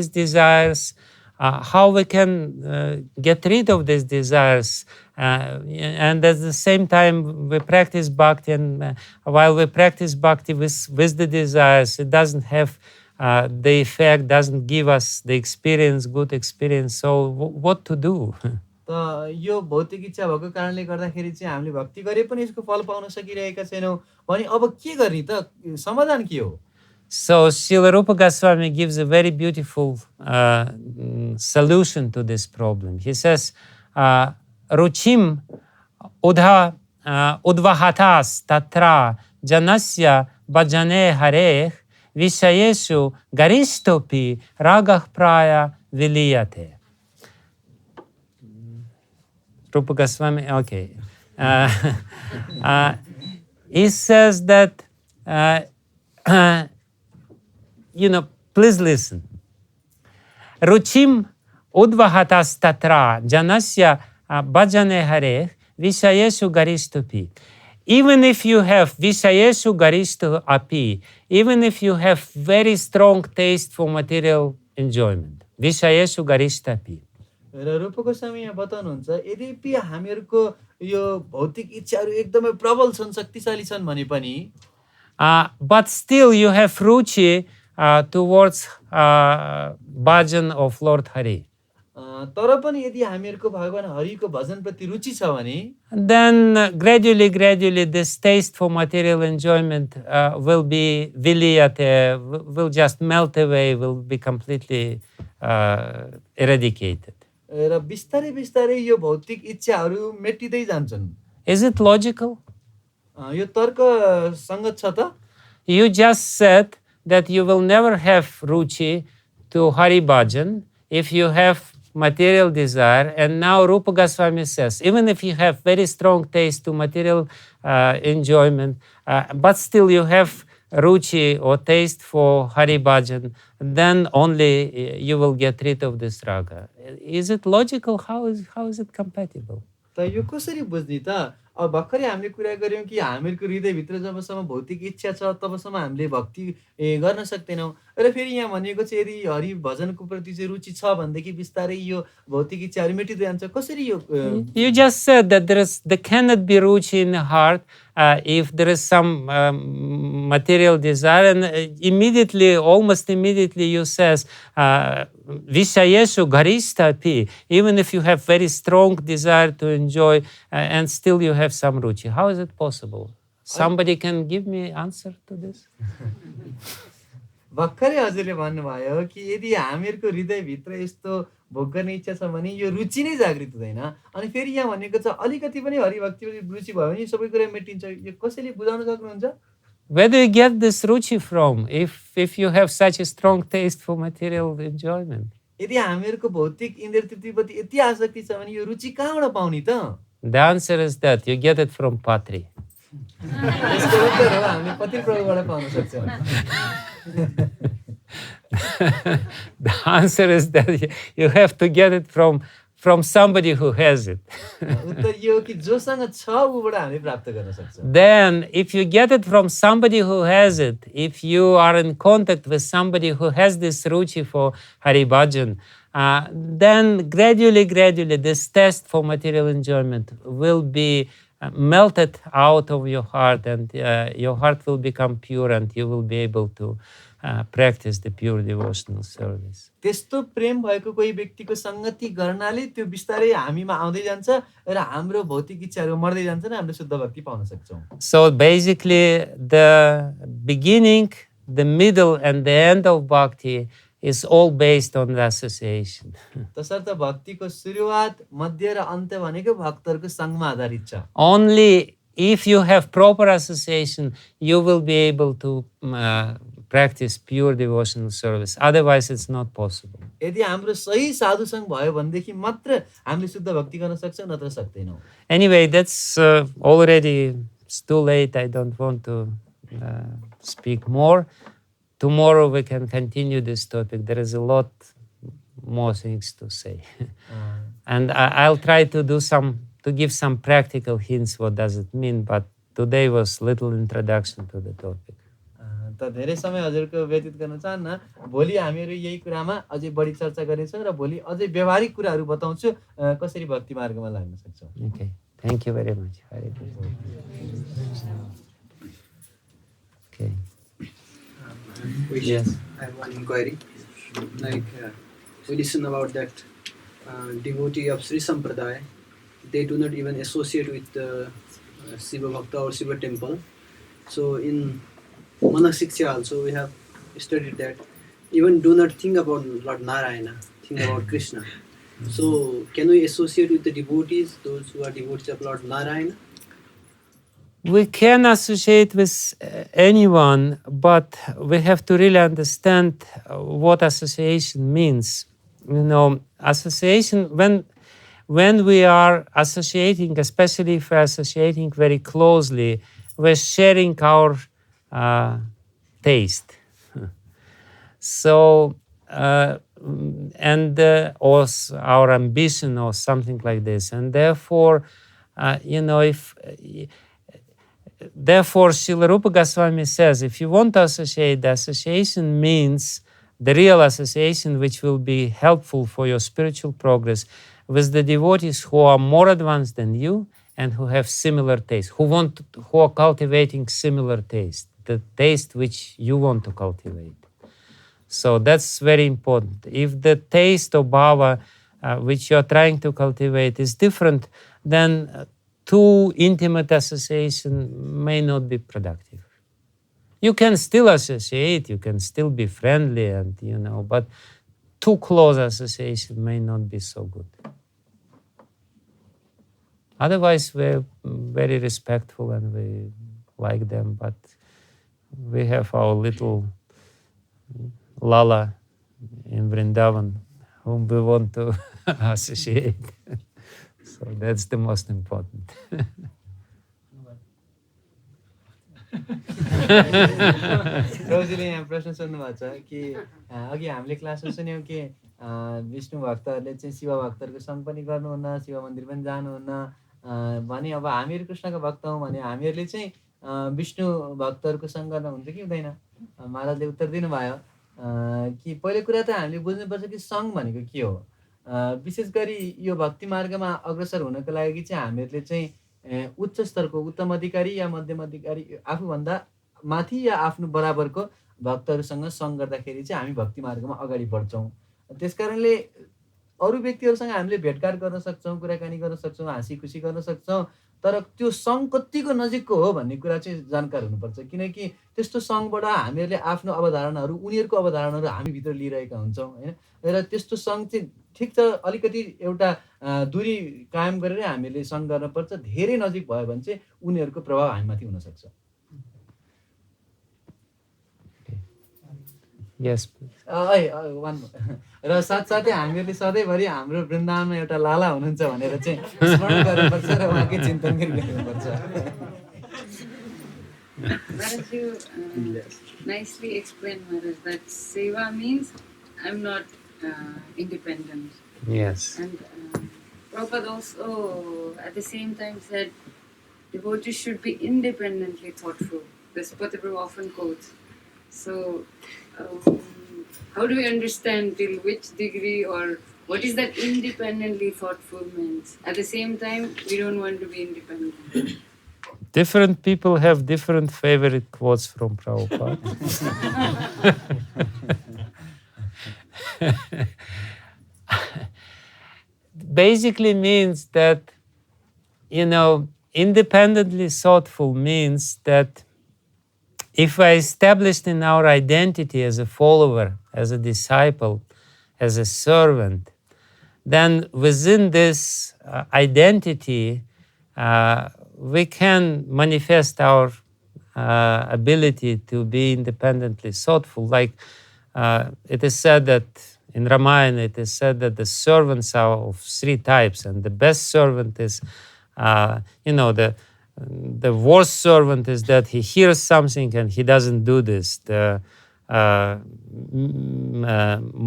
A: desires. How we can get rid of these desires, and at the same time we practice bhakti, and while we practice bhakti with the desires, it doesn't have the effect, doesn't give us the experience, good experience. So what to do?
B: त यो भौतिक इच्छा भएको कारणले गर्दाखेरि चाहिँ हामीले भक्ति गरे पनि यसको फल पाउन सकिरहेका छैनौँ भने अब के गर्ने त? समाधान के हो?
A: So Srila Rupa Goswami gives a very beautiful solution to this problem. He says, Ruchim udvahatas tatra janasya bhajane hareh vishayeshu garishtopi ragah praya viliyate. Rupa Goswami, okay. He says that you know, please listen. Ruchim udvahatas tatra janasya bhajane hare vishayeshu garishtupi. Even if you have vishayeshu garishtu api, even if you have very strong taste for material enjoyment, vishayeshu garishtapi.
B: र रूप गोस्वामी यहाँ बताउनुहुन्छ यद्यपि हामीहरूको यो भौतिक इच्छाहरू एकदमै प्रबल छन्, शक्तिशाली छन् भने पनि
A: but still you have ruchi towards bhajan of Lord Hari.
B: तर पनि यदि हामीहरूको भगवान हरिको भजन प्रति रुचि छ भने
A: then gradually this taste for material enjoyment will be viliyate, will just melt away, will be completely eradicated.
B: र बिस्तारै बिस्तारै यो भौतिक इच्छाहरू मेटिँदै जान्छन्।
A: Is it logical?
B: यो तर्कसङ्गत छ त?
A: You just said that you will never have ruchi to Hari Bhajan if you have material desire, and now Rupa Goswami says, even if you have very strong taste to material enjoyment, but still you have ruchi or taste for Hari Bhajan, then only you will get rid of this raga. Is it logical? How is it compatible?
B: त यो कसरी बुझ्ने त? अब भर्खरै हामीले कुरा गऱ्यौँ कि हामीहरूको हृदयभित्र जबसम्म भौतिक इच्छा छ तबसम्म हामीले भक्ति गर्न सक्दैनौँ। र फेरि यहाँ भनिएको छ यदि हरि भजनको प्रति चाहिँ रुचि छ भनेदेखि बिस्तारै यो भौतिक इच्छाहरू मेटिँदै जान्छ। कसरी यो
A: You just said that there cannot be ruchi in the heart if there is some material desire, and immediately, almost immediately, you says vishayeshu garistapi. Even if you have very strong desire to enjoy, and still you have some ruchi. How is it possible? Somebody can give me answer to this?
B: भर्खरै हजुरले भन्नुभयो कि यदि हामीहरूको हृदयभित्र यस्तो भोग गर्ने इच्छा छ भने यो रुचि नै जागृत हुँदैन। अनि फेरि यहाँ भनेको छ अलिकति पनि हरिभक्तिप्रति रुचि भयो भने सबै कुरा मेटिन्छ। यो कसैले बुझाउन सक्नुहुन्छ?
A: Where do you get this ruchi from if you have such a strong taste for material enjoyment?
B: यदि हामीहरूको भौतिक इन्द्रिय तृप्तिप्रति यति आसक्ति छ भने यो रुचि कहाँबाट पाउने त?
A: The answer is that you get it from Patri.
B: यसको उत्तर हो हामीले पति प्रभुबाट पाउन सक्छौँ।
A: The answer is that you have to get it from somebody who has it.
B: उत्तर यो हो कि जोसँग छ उबाट हामीले प्राप्त गर्न सक्छौँ।
A: Then, if you get it from somebody who has it, if you are in contact with somebody who has this ruchi for Hari Bhajan, then gradually, this taste for material enjoyment will be melted out of your heart, and your heart will become pure, and you will be able to practice the pure devotional service.
B: त्यस्तो प्रेम भएको कोही व्यक्तिको संगति गर्नाले त्यो बिस्तारै हामीमा आउँदै जान्छ र हाम्रो भौतिक इच्छाहरू मर्दै जान्छ र हामीले शुद्ध भक्ति पाउन सक्छौँ।
A: So basically, the beginning, the middle, and the end of bhakti is all based on the association.
B: तसर्थ भक्तिको सुरुवात, मध्य र अन्त्य भनेको भक्तहरूको सङ्गमा आधारित छ।
A: Only if you have proper association, you will be able to practice pure devotional service. Otherwise, it's not possible.
B: यदि हाम्रो सही साधुसँग भयो भनेदेखि मात्र हामीले शुद्ध भक्ति गर्न सक्छौँ, नत्र सक्दैनौँ।
A: Anyway, that's already it's too late. I don't want to speak more. Tomorrow we can continue this topic. There is a lot more things to say. And I'll try to give some practical hints what does it mean, but today was little introduction to the topic.
B: त धेरै समय हजुरको व्यतीत गर्न चाहन्न। भोलि हामीहरू यही कुरामा अझै बढी चर्चा गर्नेछौँ र भोलि अझै व्यवहारिक कुराहरू बताउँछु कसरी भक्ति मार्गमा लाग्न सक्छौँ।
A: Okay. Thank you very much. Okay. Yes.
C: I have one inquiry. Like we listen about that devotee of Sri Sampradaya, they do not even associate with the Shiva Bhakta or Shiva temple. So in Manasiksha also we have studied that even do not think about Lord Narayana, think about Krishna. So can we associate with the devotees, those who are devotees of Lord Narayana?
A: We can associate with anyone, but we have to really understand what association means. You know, association, when we are associating, especially if we're associating very closely, we're sharing our taste. So, or our ambition or something like this. And therefore, Therefore, Srila Rupa Goswami says, if you want to associate, the association means the real association which will be helpful for your spiritual progress with the devotees who are more advanced than you and who have similar taste, who are cultivating similar taste, the taste which you want to cultivate. So that's very important. If the taste of bhava which you are trying to cultivate is different, then too intimate association may not be productive. You can still associate, you can still be friendly, and but too close association may not be so good. Otherwise, we're very respectful and we like them, but we have our little Lala in Vrindavan whom we want to associate. So that's the most important.
B: रोजीले यहाँ प्रश्न सोध्नु भएको छ कि अघि हामीले क्लासमा सुन्यौँ कि विष्णु भक्तहरूले चाहिँ शिव भक्तहरूको सङ्ग पनि गर्नुहुन्न, शिव मन्दिर पनि जानुहुन्न, भने अब हामीहरू कृष्णका भक्त हौँ भने हामीहरूले चाहिँ विष्णु भक्तहरूको सङ्ग गर्न हुन्छ कि हुँदैन? महाराजले उत्तर दिनुभयो कि पहिलो कुरा त हामीले बुझ्नुपर्छ कि सङ्घ भनेको के हो। विशेष गरी यो भक्ति मार्गमा अग्रसर हुनको लागि चाहिँ हामीहरूले चाहिँ उच्च स्तरको उत्तम अधिकारी या मध्यम अधिकारी आफूभन्दा माथि या आफ्नो बराबरको भक्तहरूसँग सङ्ग गर्दाखेरि चाहिँ हामी भक्ति मार्गमा अगाडि बढ्छौँ। त्यसकारणले अरू व्यक्तिहरूसँग हामीले भेटघाट गर्न सक्छौँ, कुराकानी गर्न सक्छौँ, हाँसी खुसी गर्न सक्छौँ, तर त्यो सङ्घ कतिको नजिकको हो भन्ने कुरा चाहिँ जानकार हुनुपर्छ। किनकि त्यस्तो सङ्घबाट हामीहरूले आफ्नो अवधारणाहरू उनीहरूको अवधारणाहरू हामीभित्र लिइरहेका हुन्छौँ होइन। र त्यस्तो सङ्घ चाहिँ ठिक छ अलिकति एउटा दूरी कायम गरेर हामीले सङ्घ गर्नुपर्छ। धेरै नजिक भयो भने चाहिँ उनीहरूको प्रभाव हामीमाथि हुनसक्छ।
A: Yes.
B: र साथसाथै हामीहरूले सधैँभरि हाम्रो वृन्दावनमा एउटा लाला हुनुहुन्छ भनेर चाहिँ स्मरण गर्नुपर्छ र उहाँकै चिन्तन गरिराख्नुपर्छ।
D: Maharaj, you nicely explained, Maharaj, that seva means I'm not independent.
A: Yes.
D: And Prabhupada also at the same time said devotees should be independently thoughtful. This Prabhupada often quotes. So how do we understand till which degree or what is that independently thoughtful means? At the same time, we don't want to be independent.
A: Different people have different favorite quotes from Prabhupada. Basically means that, independently thoughtful means that if I established in our identity as a follower, as a disciple, as a servant, then within this identity, we can manifest our ability to be independently thoughtful. Like it is said that in Ramayana, it is said that the servants are of three types, and the best servant is, the worst servant is that he hears something and he doesn't do this. The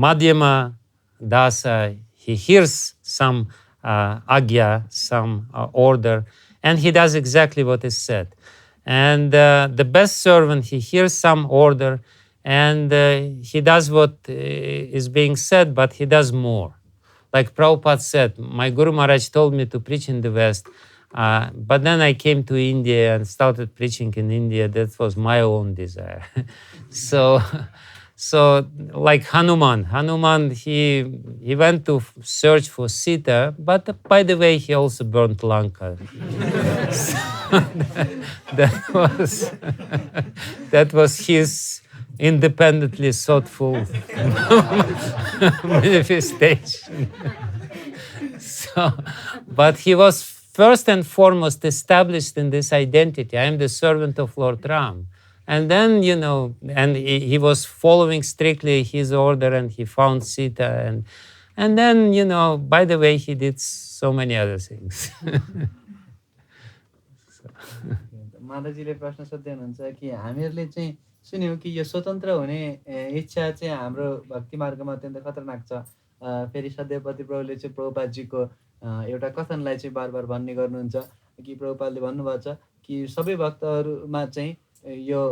A: Madhyama Dasa, he hears some agya, some order, and he does exactly what is said. And the best servant, he hears some order and he does what is being said, but he does more. Like Prabhupada said, my Guru Maharaj told me to preach in the West, but then I came to India and started preaching in India. That was my own desire. So like Hanuman, he went to search for Sita, but by the way, he also burnt Lanka. that was his independently thoughtful manifestation. But he was first and foremost established in this identity. I am the servant of Lord Ram. And then, and he was following strictly his order and he found Sita. And then, by the way, he did so many other things.
B: माताजीले प्रश्न सोध्दै हुनुहुन्छ कि हामीहरूले चाहिँ सुन्यौँ कि यो स्वतन्त्र हुने इच्छा चाहिँ हाम्रो भक्ति मार्गमा अत्यन्त खतरनाक छ। फेरि सध्यपति प्रभुले चाहिँ प्रभुपादजीको एउटा कथनलाई चाहिँ बार बार भन्ने गर्नुहुन्छ कि प्रभुपादले भन्नुभएको छ कि सबै भक्तहरूमा चाहिँ यो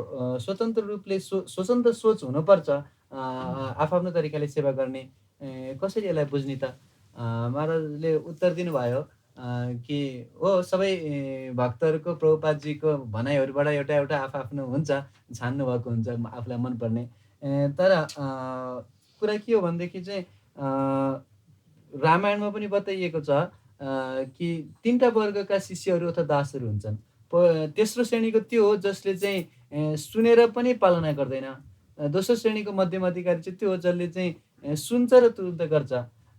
B: स्वतन्त्र रूपले स्वतन्त्र सोच हुनुपर्छ आफ्नो तरिकाले सेवा गर्ने। कसरी यसलाई बुझ्ने त? महाराजले उत्तर दिनुभयो कि हो सबै भक्तहरूको प्रभुपादजीको भनाइहरूबाट एउटा एउटा आफ्नो हुन्छ, छान्नु भएको हुन्छ आफूलाई मनपर्ने। तर कुरा के हो भनेदेखि चाहिँ रामायणमा पनि बताइएको छ कि तीनटा वर्गका शिष्यहरू अथवा दासहरू हुन्छन्। तेस्रो श्रेणीको त्यो हो जसले चाहिँ सुनेर पनि पालना गर्दैन। दोस्रो श्रेणीको मध्यम अधिकारी चाहिँ त्यो हो जसले चाहिँ सुन्छ र तुरुन्त गर्छ।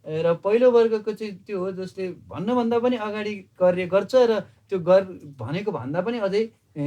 B: र पहिलो वर्गको चाहिँ त्यो हो जसले भन्नुभन्दा पनि अगाडि कार्य गर्छ र त्यो भनेको भन्दा पनि अझै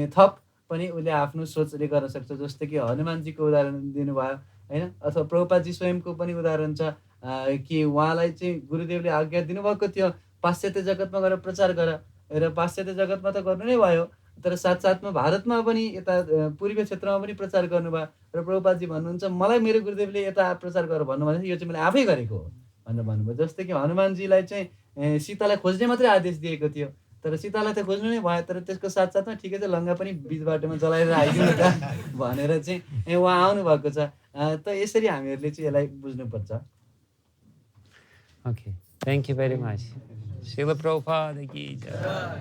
B: थप पनि उसले आफ्नो सोचले गर्न सक्छ। जस्तै कि हनुमानजीको उदाहरण दिनुभयो होइन, अथवा प्रभुपादजी स्वयंको पनि उदाहरण छ कि उहाँलाई चाहिँ गुरुदेवले आज्ञा दिनुभएको थियो पाश्चात्य जगतमा गएर प्रचार गर, र पाश्चात्य जगतमा त गर्नु नै भयो, तर साथसाथमा भारतमा पनि यता पूर्वीय क्षेत्रमा पनि प्रचार गर्नुभयो। र प्रभुपादजी भन्नुहुन्छ मलाई मेरो गुरुदेवले यता प्रचार गर भन्नुभयो, यो चाहिँ मैले आफै गरेको हो भनेर भन्नुभयो। जस्तै कि हनुमानजीलाई चाहिँ सीतालाई खोज्ने मात्रै आदेश दिएको थियो तर सीतालाई त खोज्नु नै भयो, तर त्यसको साथसाथमा ठिकै छ लङ्का पनि बिच बाटोमा जलाएर आइदिउँ न त भनेर चाहिँ उहाँ आउनुभएको छ। त यसरी हामीहरूले चाहिँ यसलाई बुझ्नुपर्छ।
A: Okay, thank you very much. Srila Prabhupada ki jai.